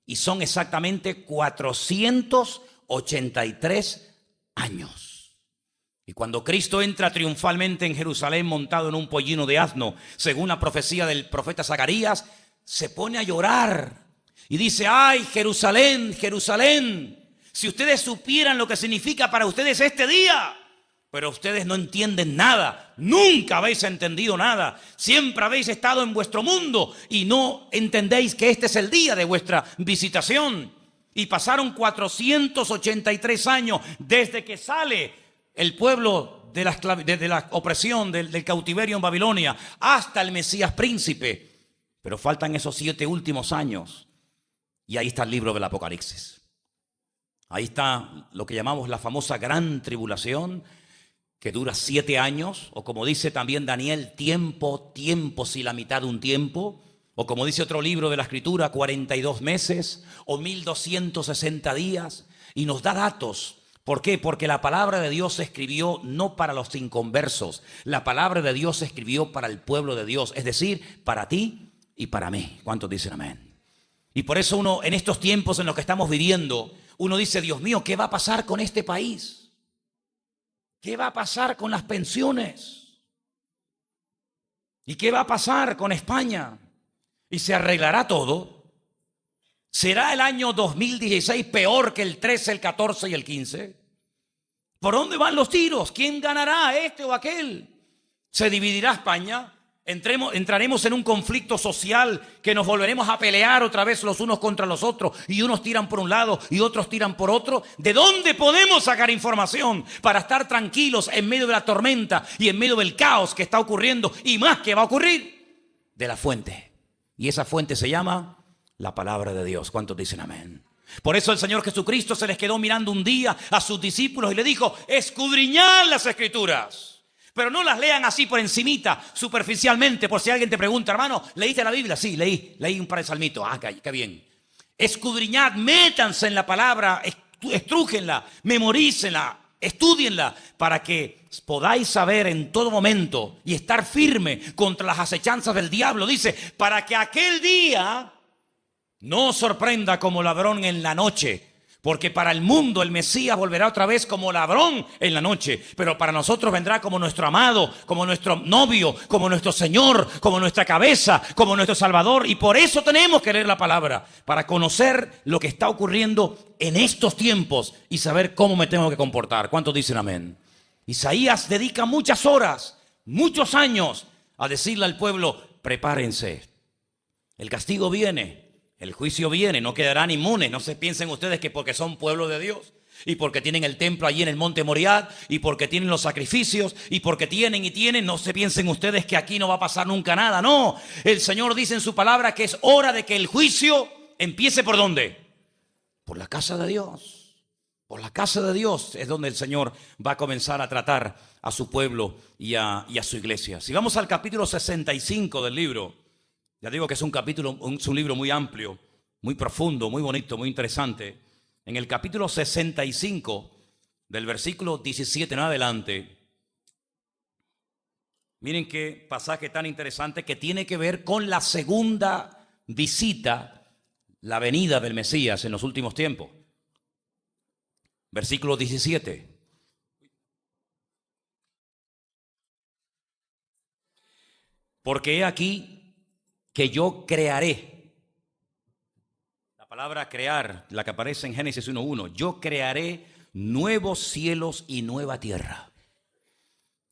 Y son exactamente 483 años. Y cuando Cristo entra triunfalmente en Jerusalén montado en un pollino de asno, según la profecía del profeta Zacarías, se pone a llorar y dice, ¡ay, Jerusalén, Jerusalén! Si ustedes supieran lo que significa para ustedes este día. Pero ustedes no entienden nada, nunca habéis entendido nada, siempre habéis estado en vuestro mundo y no entendéis que este es el día de vuestra visitación. Y pasaron 483 años desde que sale el pueblo de la opresión, del cautiverio en Babilonia, hasta el Mesías príncipe. Pero faltan esos 7 últimos años y ahí está el libro del Apocalipsis. Ahí está lo que llamamos la famosa gran tribulación, que dura 7 años, o como dice también Daniel, tiempo, si la mitad de un tiempo, o como dice otro libro de la Escritura, 42 meses, o 1260 días, y nos da datos. ¿Por qué? Porque la palabra de Dios se escribió no para los inconversos, la palabra de Dios se escribió para el pueblo de Dios, es decir, para ti y para mí. ¿Cuántos dicen amén? Y por eso uno, en estos tiempos en los que estamos viviendo, uno dice, Dios mío, ¿qué va a pasar con este país? ¿Qué va a pasar con las pensiones? ¿Y qué va a pasar con España? ¿Y se arreglará todo? ¿Será el año 2016 peor que el 13, el 14 y el 15? ¿Por dónde van los tiros? ¿Quién ganará, este o aquel? ¿Se dividirá España? Entraremos en un conflicto social que nos volveremos a pelear otra vez los unos contra los otros y unos tiran por un lado y otros tiran por otro. ¿De dónde podemos sacar información para estar tranquilos en medio de la tormenta y en medio del caos que está ocurriendo y más que va a ocurrir? De la fuente. Y esa fuente se llama la palabra de Dios. ¿Cuántos dicen amén? Por eso el Señor Jesucristo se les quedó mirando un día a sus discípulos y le dijo: escudriñad las Escrituras, pero no las lean así por encimita, superficialmente. Por si alguien te pregunta: hermano, ¿leíste la Biblia? Sí, leí un par de salmitos. Ah, qué bien. Escudriñad, métanse en la palabra, estrújenla, memorícenla, estúdienla, para que podáis saber en todo momento y estar firme contra las acechanzas del diablo. Dice, para que aquel día no os sorprenda como ladrón en la noche. Porque para el mundo el Mesías volverá otra vez como ladrón en la noche, pero para nosotros vendrá como nuestro amado, como nuestro novio, como nuestro Señor, como nuestra cabeza, como nuestro Salvador. Y por eso tenemos que leer la palabra, para conocer lo que está ocurriendo en estos tiempos y saber cómo me tengo que comportar. ¿Cuántos dicen amén? Isaías dedica muchas horas, muchos años a decirle al pueblo: prepárense, el castigo viene. El juicio viene, no quedarán inmunes. No se piensen ustedes que porque son pueblo de Dios y porque tienen el templo allí en el monte Moriah y porque tienen los sacrificios y porque tienen, no se piensen ustedes que aquí no va a pasar nunca nada. No, el Señor dice en su palabra que es hora de que el juicio empiece. ¿Por dónde? Por la casa de Dios. Por la casa de Dios es donde el Señor va a comenzar a tratar a su pueblo y a su iglesia. Si vamos al capítulo 65 del libro, ya digo que es un libro muy amplio, muy profundo, muy bonito, muy interesante. En el capítulo 65, del versículo 17 en adelante, miren qué pasaje tan interesante que tiene que ver con la segunda visita, la venida del Mesías en los últimos tiempos. Versículo 17. Porque he aquí que yo crearé. La palabra crear, la que aparece en Génesis 1:1. Yo crearé nuevos cielos y nueva tierra.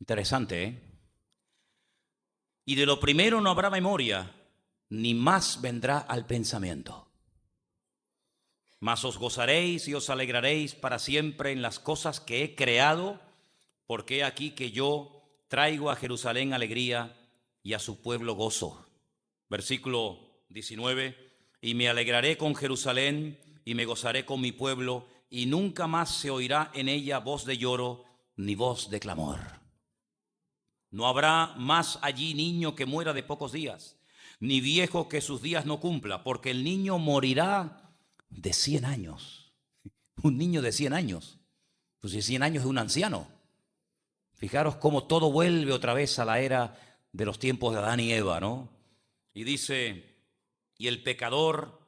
Interesante, ¿eh? Y de lo primero no habrá memoria, ni más vendrá al pensamiento. Mas os gozaréis y os alegraréis para siempre en las cosas que he creado, porque he aquí que yo traigo a Jerusalén alegría y a su pueblo gozo. Versículo 19, y me alegraré con Jerusalén y me gozaré con mi pueblo, y nunca más se oirá en ella voz de lloro ni voz de clamor. No habrá más allí niño que muera de pocos días, ni viejo que sus días no cumpla, porque el niño morirá de 100 años. Un niño de 100 años. Pues si 100 años es un anciano. Fijaros cómo todo vuelve otra vez a la era de los tiempos de Adán y Eva, ¿no? Y dice, y el pecador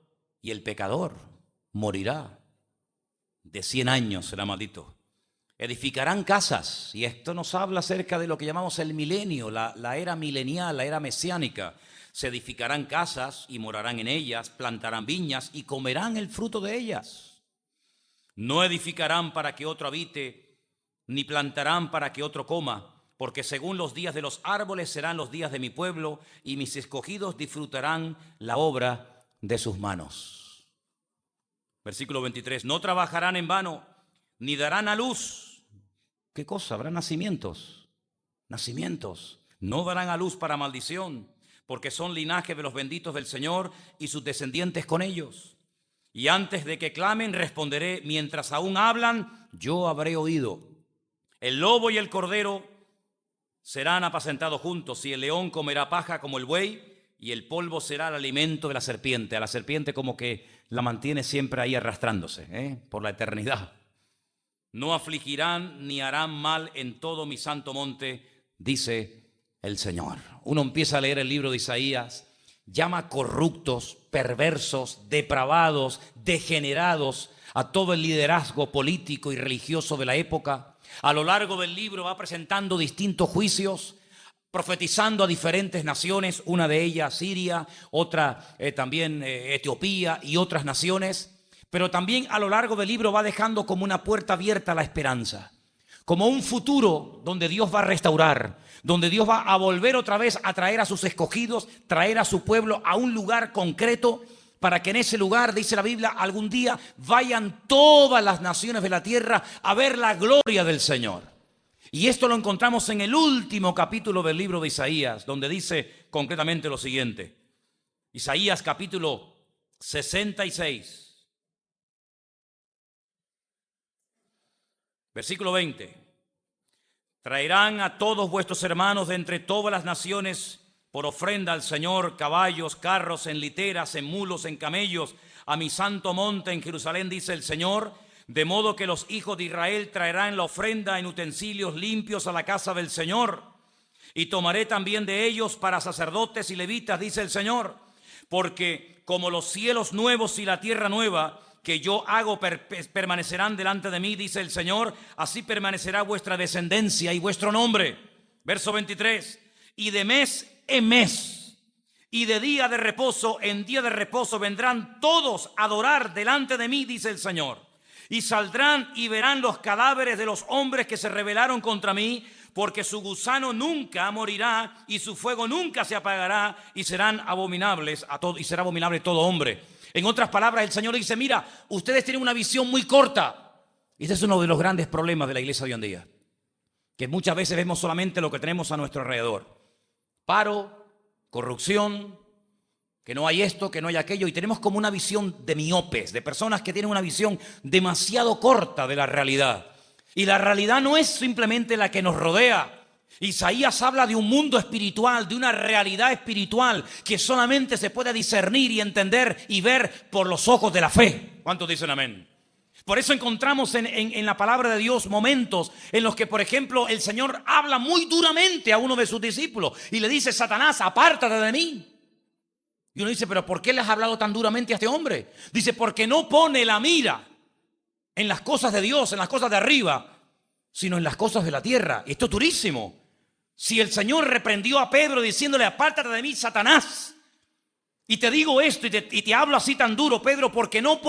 morirá de 100 años, será maldito. Edificarán casas, y esto nos habla acerca de lo que llamamos el milenio, la era milenial, la era mesiánica. Se edificarán casas y morarán en ellas, plantarán viñas y comerán el fruto de ellas. No edificarán para que otro habite, ni plantarán para que otro coma. Porque según los días de los árboles serán los días de mi pueblo, y mis escogidos disfrutarán la obra de sus manos. Versículo 23, no trabajarán en vano, ni darán a luz. ¿Qué cosa? Habrá nacimientos. No darán a luz para maldición, porque son linaje de los benditos del Señor y sus descendientes con ellos. Y antes de que clamen responderé, mientras aún hablan, yo habré oído. El lobo y el cordero serán apacentados juntos, y el león comerá paja como el buey, y el polvo será el alimento de la serpiente. A la serpiente como que la mantiene siempre ahí arrastrándose, por la eternidad. No afligirán ni harán mal en todo mi santo monte, dice el Señor. Uno empieza a leer el libro de Isaías, llama corruptos, perversos, depravados, degenerados a todo el liderazgo político y religioso de la época. A lo largo del libro va presentando distintos juicios, profetizando a diferentes naciones, una de ellas Siria, otra también Etiopía y otras naciones. Pero también a lo largo del libro va dejando como una puerta abierta a la esperanza, como un futuro donde Dios va a restaurar, donde Dios va a volver otra vez a traer a sus escogidos, traer a su pueblo a un lugar concreto, para que en ese lugar, dice la Biblia, algún día vayan todas las naciones de la tierra a ver la gloria del Señor. Y esto lo encontramos en el último capítulo del libro de Isaías, donde dice concretamente lo siguiente. Isaías capítulo 66. Versículo 20. Traerán a todos vuestros hermanos de entre todas las naciones por ofrenda al Señor caballos, carros, en literas, en mulos, en camellos, a mi santo monte en Jerusalén, dice el Señor. De modo que los hijos de Israel traerán la ofrenda en utensilios limpios a la casa del Señor. Y tomaré también de ellos para sacerdotes y levitas, dice el Señor. Porque como los cielos nuevos y la tierra nueva que yo hago permanecerán delante de mí, dice el Señor, así permanecerá vuestra descendencia y vuestro nombre. Verso 23. Y de mes en mes, y de día de reposo en día de reposo vendrán todos a adorar delante de mí, dice el Señor. Y saldrán y verán los cadáveres de los hombres que se rebelaron contra mí, porque su gusano nunca morirá y su fuego nunca se apagará, y serán abominables a todo, y será abominable todo hombre. En otras palabras, el Señor dice, mira, ustedes tienen una visión muy corta. Y ese es uno de los grandes problemas de la iglesia de hoy en día, que muchas veces vemos solamente lo que tenemos a nuestro alrededor. Paro, corrupción, que no hay esto, que no hay aquello, y tenemos como una visión de miopes, de personas que tienen una visión demasiado corta de la realidad. Y la realidad no es simplemente la que nos rodea. Isaías habla de un mundo espiritual, de una realidad espiritual que solamente se puede discernir y entender y ver por los ojos de la fe. ¿Cuántos dicen amén? Por eso encontramos en la palabra de Dios momentos en los que, por ejemplo, el Señor habla muy duramente a uno de sus discípulos y le dice, Satanás, apártate de mí. Y uno dice, pero ¿por qué le has hablado tan duramente a este hombre? Dice, porque no pone la mira en las cosas de Dios, en las cosas de arriba, sino en las cosas de la tierra. Y esto es durísimo. Si el Señor reprendió a Pedro diciéndole, apártate de mí, Satanás. Y te digo esto y te hablo así tan duro, Pedro, porque no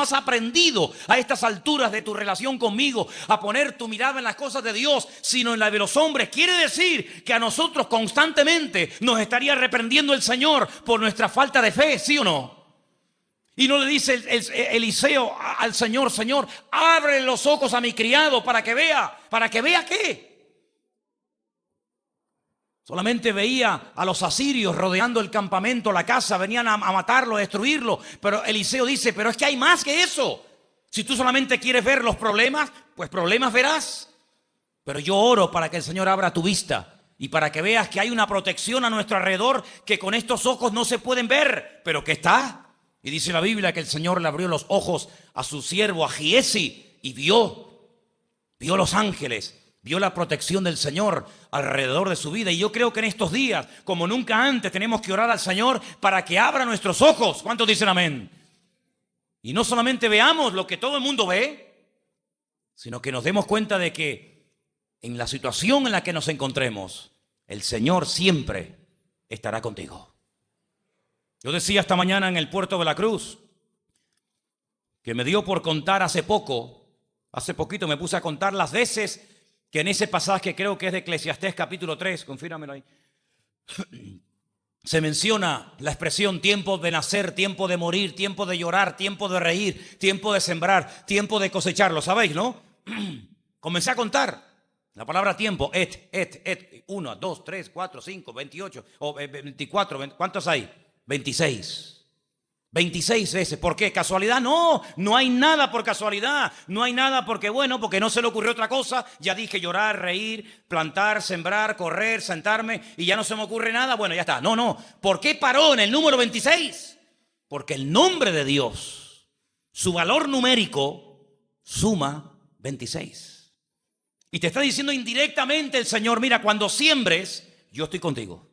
has aprendido a estas alturas de tu relación conmigo a poner tu mirada en las cosas de Dios, sino en la de los hombres. Quiere decir que a nosotros constantemente nos estaría reprendiendo el Señor por nuestra falta de fe, ¿sí o no? Y no le dice Eliseo al Señor, Señor, abre los ojos a mi criado para que vea ¿qué? Solamente veía a los asirios rodeando el campamento, la casa, venían a matarlo, a destruirlo. Pero Eliseo dice, pero es que hay más que eso. Si tú solamente quieres ver los problemas, pues problemas verás. Pero yo oro para que el Señor abra tu vista y para que veas que hay una protección a nuestro alrededor que con estos ojos no se pueden ver, pero que está. Y dice la Biblia que el Señor le abrió los ojos a su siervo, a Giesi, y vio los ángeles. Vio la protección del Señor alrededor de su vida. Y yo creo que en estos días, como nunca antes, tenemos que orar al Señor para que abra nuestros ojos. ¿Cuántos dicen amén? Y no solamente veamos lo que todo el mundo ve, sino que nos demos cuenta de que en la situación en la que nos encontremos, el Señor siempre estará contigo. Yo decía esta mañana en el puerto de la Cruz que me dio por contar hace poquito me puse a contar las veces que en ese pasaje, creo que es de Eclesiastés capítulo 3, confírmamelo ahí, se menciona la expresión tiempo de nacer, tiempo de morir, tiempo de llorar, tiempo de reír, tiempo de sembrar, tiempo de cosechar. ¿Lo sabéis, no? Comencé a contar la palabra tiempo, 1, 2, 3, 4, 5, 28, o 24, ¿cuántos hay? 26. 26 veces. ¿Por qué? ¿Casualidad? No, no hay nada por casualidad. No hay nada porque no se le ocurrió otra cosa. Ya dije llorar, reír, plantar, sembrar, correr, sentarme y ya no se me ocurre nada. Bueno, ya está. No. ¿Por qué paró en el número 26? Porque el nombre de Dios, su valor numérico, suma 26. Y te está diciendo indirectamente el Señor, mira, cuando siembres, yo estoy contigo.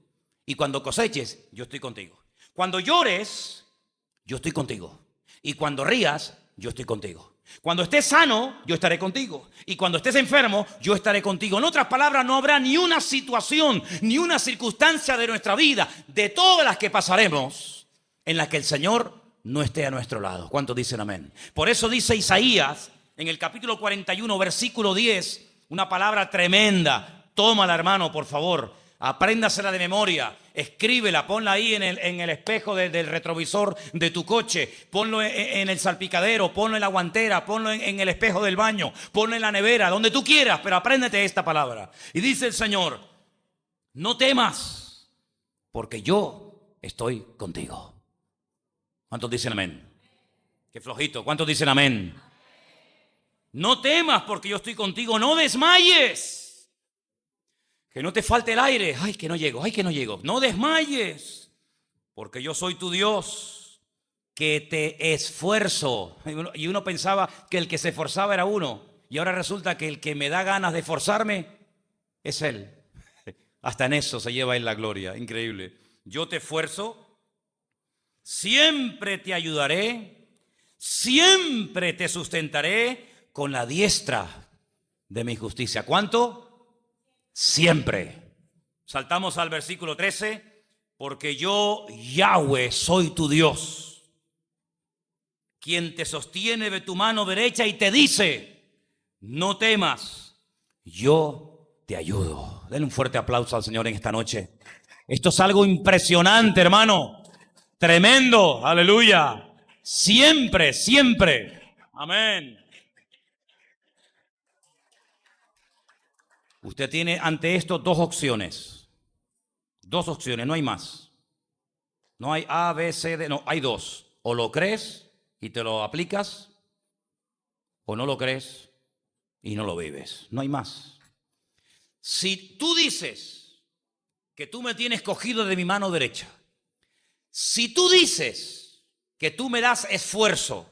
Y cuando coseches, yo estoy contigo. Cuando llores, yo estoy contigo. Y cuando rías, yo estoy contigo. Cuando estés sano, yo estaré contigo. Y cuando estés enfermo, yo estaré contigo. En otras palabras, no habrá ni una situación, ni una circunstancia de nuestra vida, de todas las que pasaremos, en la que el Señor no esté a nuestro lado. ¿Cuántos dicen amén? Por eso dice Isaías, en el capítulo 41, versículo 10, una palabra tremenda. Tómala, hermano, por favor. Apréndasela de memoria, escríbela, ponla ahí en el espejo del retrovisor de tu coche, ponlo en el salpicadero, ponlo en la guantera, ponlo en el espejo del baño, ponlo en la nevera, donde tú quieras, pero apréndete esta palabra. Y dice el Señor, no temas, porque yo estoy contigo. ¿Cuántos dicen amén? Qué flojito, ¿cuántos dicen amén? No temas porque yo estoy contigo. No desmayes. Que no te falte el aire. Ay, que no llego, ay, que no llego. No desmayes porque yo soy tu Dios, que te esfuerzo. Y uno pensaba que el que se esforzaba era uno. Y ahora resulta que el que me da ganas de esforzarme es Él. Hasta en eso se lleva Él la gloria. Increíble. Yo te esfuerzo, siempre te ayudaré, siempre te sustentaré con la diestra de mi justicia. ¿Cuánto? Siempre. Saltamos al versículo 13. Porque yo, Yahweh, soy tu Dios, quien te sostiene de tu mano derecha y te dice: no temas, yo te ayudo. Denle un fuerte aplauso al Señor en esta noche. Esto es algo impresionante, hermano. Tremendo, aleluya. Siempre, siempre. Amén. Usted tiene ante esto dos opciones. Dos opciones, no hay más. No hay A, B, C, D, no, hay dos. O lo crees y te lo aplicas, o no lo crees y no lo vives. No hay más. Si tú dices que tú me tienes cogido de mi mano derecha, si tú dices que tú me das esfuerzo,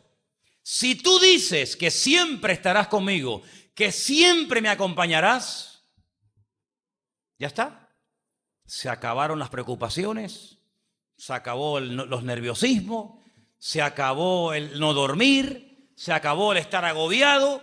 si tú dices que siempre estarás conmigo, que siempre me acompañarás, ya está. Se acabaron las preocupaciones, se acabó los nerviosismos, se acabó el no dormir, se acabó el estar agobiado,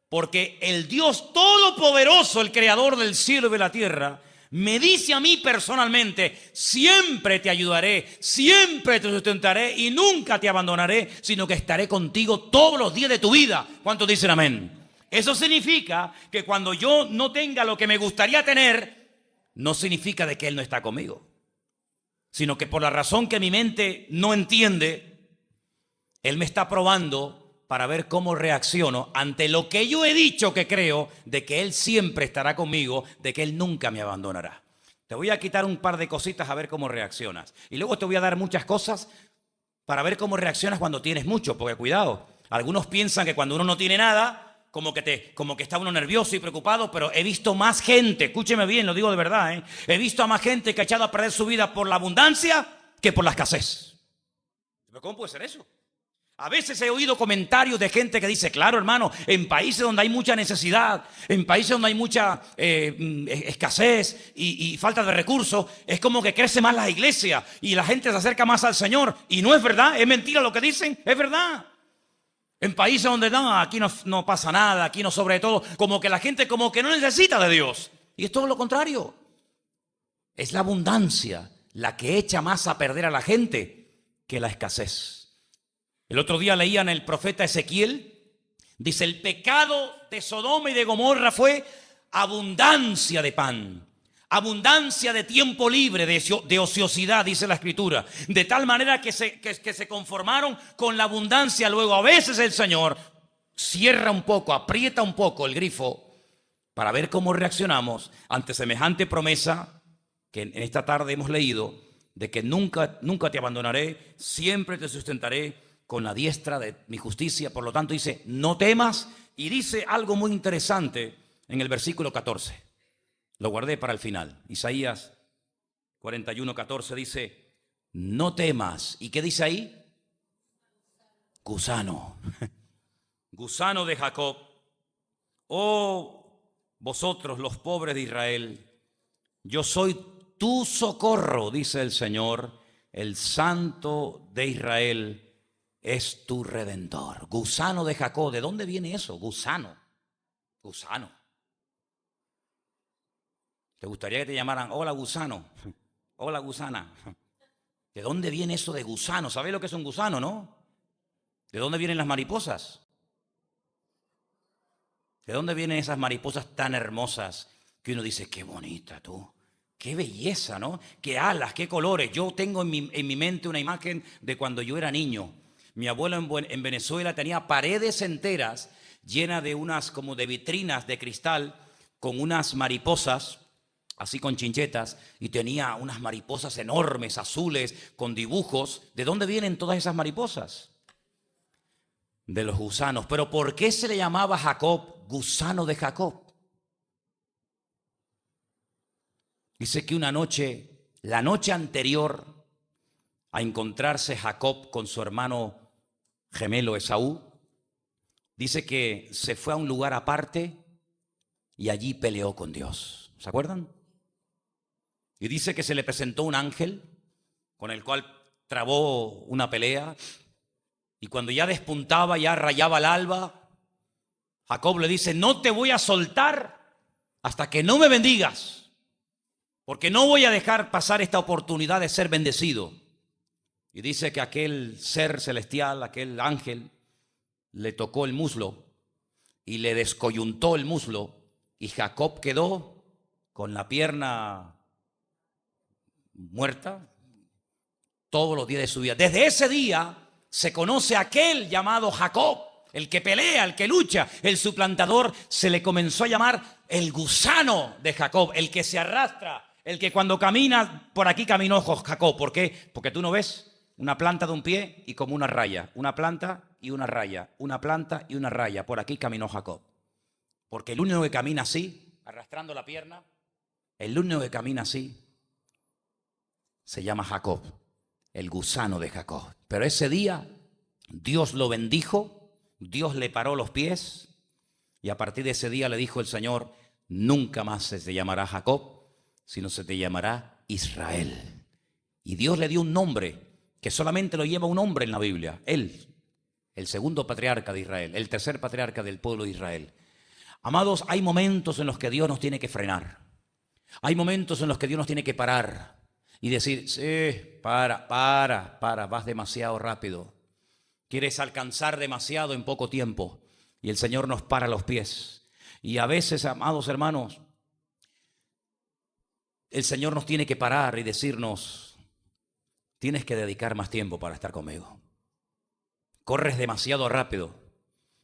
porque el Dios Todopoderoso, el Creador del cielo y de la tierra, me dice a mí personalmente: siempre te ayudaré, siempre te sustentaré y nunca te abandonaré, sino que estaré contigo todos los días de tu vida. ¿Cuántos dicen amén? Eso significa que cuando yo no tenga lo que me gustaría tener, no significa de que Él no está conmigo, sino que por la razón que mi mente no entiende, Él me está probando para ver cómo reacciono ante lo que yo he dicho que creo, de que Él siempre estará conmigo, de que Él nunca me abandonará. Te voy a quitar un par de cositas a ver cómo reaccionas. Y luego te voy a dar muchas cosas para ver cómo reaccionas cuando tienes mucho, porque cuidado, algunos piensan que cuando uno no tiene nada, como que está uno nervioso y preocupado, pero he visto más gente, escúcheme bien, lo digo de verdad, he visto a más gente que ha echado a perder su vida por la abundancia que por la escasez. ¿Pero cómo puede ser eso? A veces he oído comentarios de gente que dice: claro, hermano, en países donde hay mucha necesidad, en países donde hay mucha escasez y falta de recursos, es como que crece más la iglesia y la gente se acerca más al Señor. Y no es verdad, es mentira lo que dicen, es verdad. En países donde aquí no pasa nada, aquí no sobre todo, como que la gente como que no necesita de Dios. Y es todo lo contrario. Es la abundancia la que echa más a perder a la gente que la escasez. El otro día leían el profeta Ezequiel, dice: el pecado de Sodoma y de Gomorra fue abundancia de pan, abundancia de tiempo libre, de ociosidad, dice la Escritura, de tal manera que se conformaron con la abundancia. Luego a veces el Señor cierra un poco, aprieta un poco el grifo para ver cómo reaccionamos ante semejante promesa que en esta tarde hemos leído, de que nunca te abandonaré, siempre te sustentaré con la diestra de mi justicia. Por lo tanto dice: no temas. Y dice algo muy interesante en el versículo 14. Lo guardé para el final. Isaías 41:14 dice: no temas. ¿Y qué dice ahí? Gusano. Gusano de Jacob. Oh, vosotros los pobres de Israel, yo soy tu socorro, dice el Señor, el Santo de Israel es tu redentor. Gusano de Jacob. ¿De dónde viene eso? Gusano. Gusano. ¿Te gustaría que te llamaran: hola gusano? Hola gusana. ¿De dónde viene eso de gusano? ¿Sabes lo que es un gusano, no? ¿De dónde vienen las mariposas? ¿De dónde vienen esas mariposas tan hermosas que uno dice: qué bonita tú? Qué belleza, ¿no? Qué alas, qué colores. Yo tengo en mi mente una imagen de cuando yo era niño. Mi abuelo en Venezuela tenía paredes enteras llenas de unas como de vitrinas de cristal con unas mariposas, así con chinchetas, y tenía unas mariposas enormes, azules, con dibujos. ¿De dónde vienen todas esas mariposas? de los gusanos. Pero ¿por qué se le llamaba Jacob gusano de Jacob? Dice que una noche, la noche anterior a encontrarse Jacob con su hermano gemelo Esaú, dice que se fue a un lugar aparte y allí peleó con Dios. ¿Se acuerdan? Y dice que se le presentó un ángel con el cual trabó una pelea, y cuando ya despuntaba, ya rayaba el alba, Jacob le dice: no te voy a soltar hasta que no me bendigas, porque no voy a dejar pasar esta oportunidad de ser bendecido. Y dice que aquel ser celestial, aquel ángel, le tocó el muslo y le descoyuntó el muslo, y Jacob quedó con la pierna muerta todos los días de su vida. Desde ese día se conoce a aquel llamado Jacob, el que pelea, el que lucha, el suplantador. Se le comenzó a llamar el gusano de Jacob, el que se arrastra, el que cuando camina, por aquí caminó Jacob. ¿Por qué? Porque tú no ves una planta de un pie y como una raya, una planta y una raya, una planta y una raya. Por aquí caminó Jacob. Porque el único que camina así, arrastrando la pierna, el único que camina así, se llama Jacob, el gusano de Jacob. Pero ese día Dios lo bendijo, Dios le paró los pies, y a partir de ese día le dijo el Señor: nunca más se te llamará Jacob, sino se te llamará Israel. Y Dios le dio un nombre que solamente lo lleva un hombre en la Biblia, él, el segundo patriarca de Israel, el tercer patriarca del pueblo de Israel. Amados, hay momentos en los que Dios nos tiene que frenar. Hay momentos en los que Dios nos tiene que parar y decir: sí, para, vas demasiado rápido. Quieres alcanzar demasiado en poco tiempo. Y el Señor nos para los pies. Y a veces, amados hermanos, el Señor nos tiene que parar y decirnos: tienes que dedicar más tiempo para estar conmigo. Corres demasiado rápido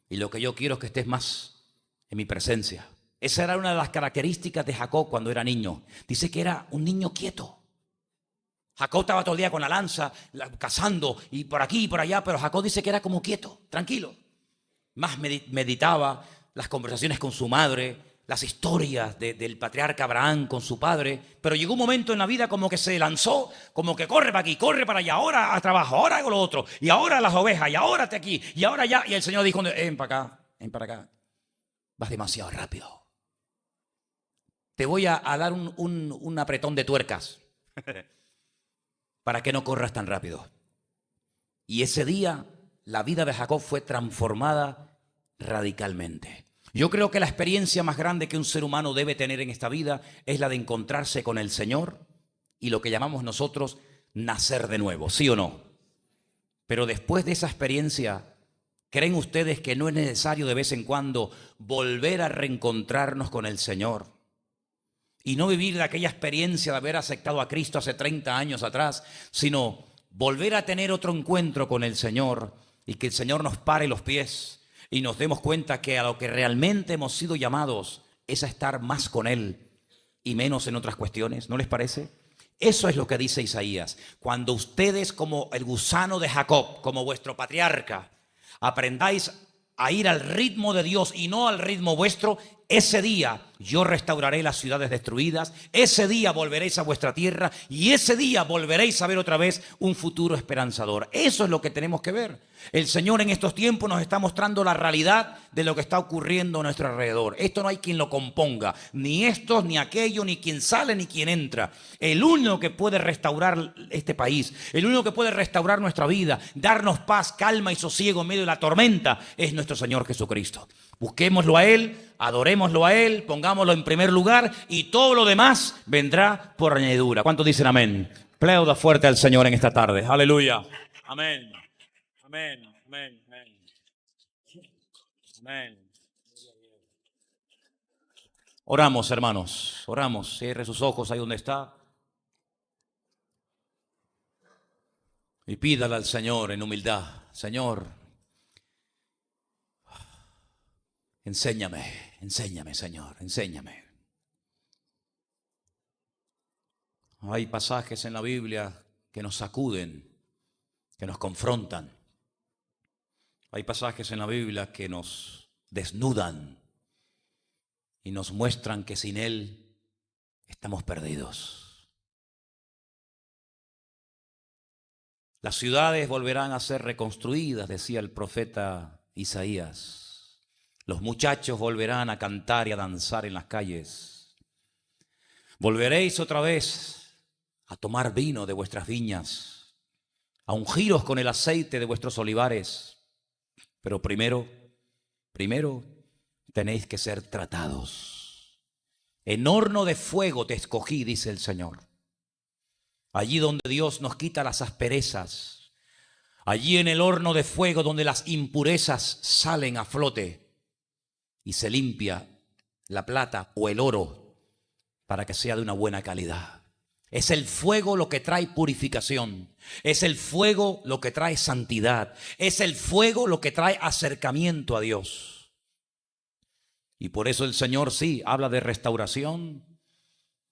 y lo que yo quiero es que estés más en mi presencia. Esa era una de las características de Jacob cuando era niño. Dice que era un niño quieto. Jacob estaba todo el día con la lanza, cazando y por aquí y por allá, pero Jacob dice que era como quieto, tranquilo. Más meditaba las conversaciones con su madre, las historias del patriarca Abraham con su padre, pero llegó un momento en la vida como que se lanzó, como que corre para aquí, corre para allá, ahora a trabajo, ahora hago lo otro, y ahora las ovejas, y ahora te aquí, y ahora ya. Y el Señor dijo: ven para acá, vas demasiado rápido. Te voy a dar un apretón de tuercas para que no corras tan rápido. Y ese día la vida de Jacob fue transformada radicalmente. Yo creo que la experiencia más grande que un ser humano debe tener en esta vida es la de encontrarse con el Señor y lo que llamamos nosotros nacer de nuevo, ¿sí o no? Pero después de esa experiencia, ¿creen ustedes que no es necesario de vez en cuando volver a reencontrarnos con el Señor? Y no vivir de aquella experiencia de haber aceptado a Cristo hace 30 años atrás, sino volver a tener otro encuentro con el Señor y que el Señor nos pare los pies y nos demos cuenta que a lo que realmente hemos sido llamados es a estar más con Él y menos en otras cuestiones. ¿No les parece? Eso es lo que dice Isaías. Cuando ustedes, como el gusano de Jacob, como vuestro patriarca, aprendáis a ir al ritmo de Dios y no al ritmo vuestro, ese día yo restauraré las ciudades destruidas, ese día volveréis a vuestra tierra y ese día volveréis a ver otra vez un futuro esperanzador. Eso es lo que tenemos que ver. El Señor en estos tiempos nos está mostrando la realidad de lo que está ocurriendo a nuestro alrededor. Esto no hay quien lo componga, ni esto, ni aquello, ni quien sale, ni quien entra. El único que puede restaurar este país, el único que puede restaurar nuestra vida, darnos paz, calma y sosiego en medio de la tormenta, es nuestro Señor Jesucristo. Busquémoslo a Él, adorémoslo a Él, pongámoslo en primer lugar y todo lo demás vendrá por añadidura. ¿Cuántos dicen amén? Aplauda fuerte al Señor en esta tarde. Aleluya. Amén. Amén. Amén. Amén. Amén. Oramos, hermanos. Oramos. Cierre sus ojos ahí donde está. Y pídale al Señor en humildad: Señor, enséñame, Señor, enséñame. Hay pasajes en la Biblia que nos sacuden, que nos confrontan. Hay pasajes en la Biblia que nos desnudan y nos muestran que sin Él estamos perdidos. Las ciudades volverán a ser reconstruidas, decía el profeta Isaías. Los muchachos volverán a cantar y a danzar en las calles. Volveréis otra vez a tomar vino de vuestras viñas, a ungiros con el aceite de vuestros olivares. Pero primero tenéis que ser tratados. En horno de fuego te escogí, dice el Señor. Allí donde Dios nos quita las asperezas, allí en el horno de fuego donde las impurezas salen a flote y se limpia la plata o el oro para que sea de una buena calidad. Es el fuego lo que trae purificación, es el fuego lo que trae santidad, es el fuego lo que trae acercamiento a Dios. Y por eso el Señor sí habla de restauración,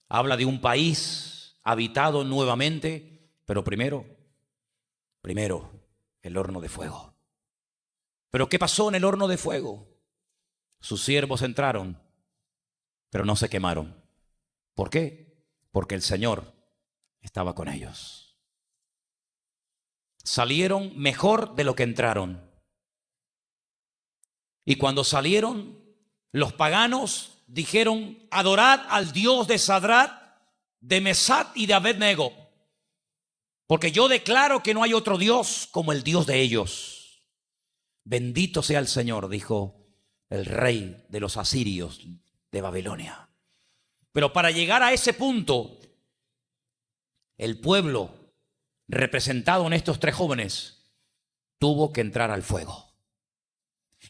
habla de un país habitado nuevamente, pero primero el horno de fuego. ¿Pero qué pasó en el horno de fuego? Sus siervos entraron, pero no se quemaron. ¿Por qué? Porque el Señor estaba con ellos. Salieron mejor de lo que entraron. Y cuando salieron, los paganos dijeron: adorad al Dios de Sadrach, de Mesach y de Abednego, porque yo declaro que no hay otro Dios como el Dios de ellos. Bendito sea el Señor, dijo el rey de los asirios de Babilonia. Pero para llegar a ese punto, el pueblo representado en estos tres jóvenes tuvo que entrar al fuego.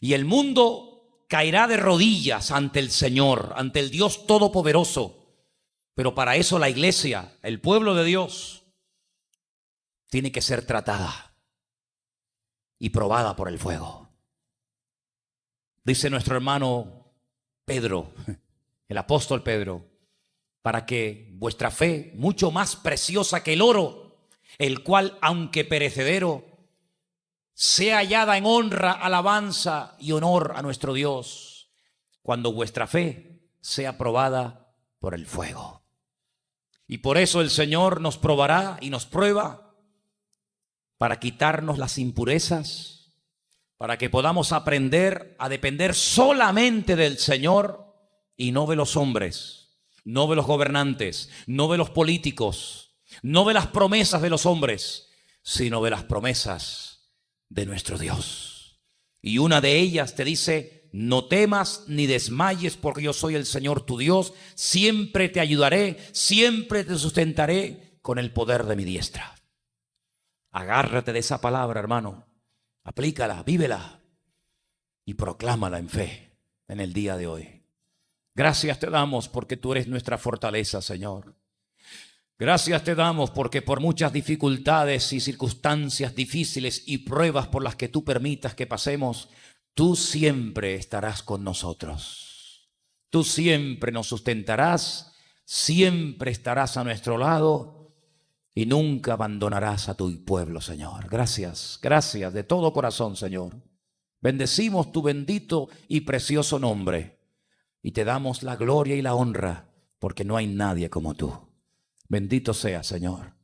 Y el mundo caerá de rodillas ante el Señor, ante el Dios Todopoderoso. Pero para eso la iglesia, el pueblo de Dios, tiene que ser tratada y probada por el fuego. Dice nuestro hermano Pedro, el apóstol Pedro: para que vuestra fe, mucho más preciosa que el oro, el cual, aunque perecedero, sea hallada en honra, alabanza y honor a nuestro Dios, cuando vuestra fe sea probada por el fuego. Y por eso el Señor nos probará y nos prueba para quitarnos las impurezas, para que podamos aprender a depender solamente del Señor y no de los hombres, no de los gobernantes, no de los políticos, no de las promesas de los hombres, sino de las promesas de nuestro Dios. Y una de ellas te dice: no temas ni desmayes, porque yo soy el Señor tu Dios, siempre te ayudaré, siempre te sustentaré con el poder de mi diestra. Agárrate de esa palabra, hermano, aplícala, vívela y proclámala en fe en el día de hoy. Gracias te damos porque tú eres nuestra fortaleza, Señor. Gracias te damos porque por muchas dificultades y circunstancias difíciles y pruebas por las que tú permitas que pasemos, tú siempre estarás con nosotros. Tú siempre nos sustentarás, siempre estarás a nuestro lado y nunca abandonarás a tu pueblo, Señor. Gracias, gracias de todo corazón, Señor. Bendecimos tu bendito y precioso nombre. Y te damos la gloria y la honra, porque no hay nadie como tú. Bendito sea, Señor.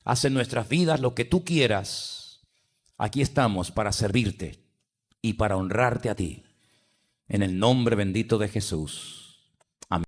Haz en nuestras vidas lo que tú quieras. Aquí estamos para servirte y para honrarte a ti. En el nombre bendito de Jesús.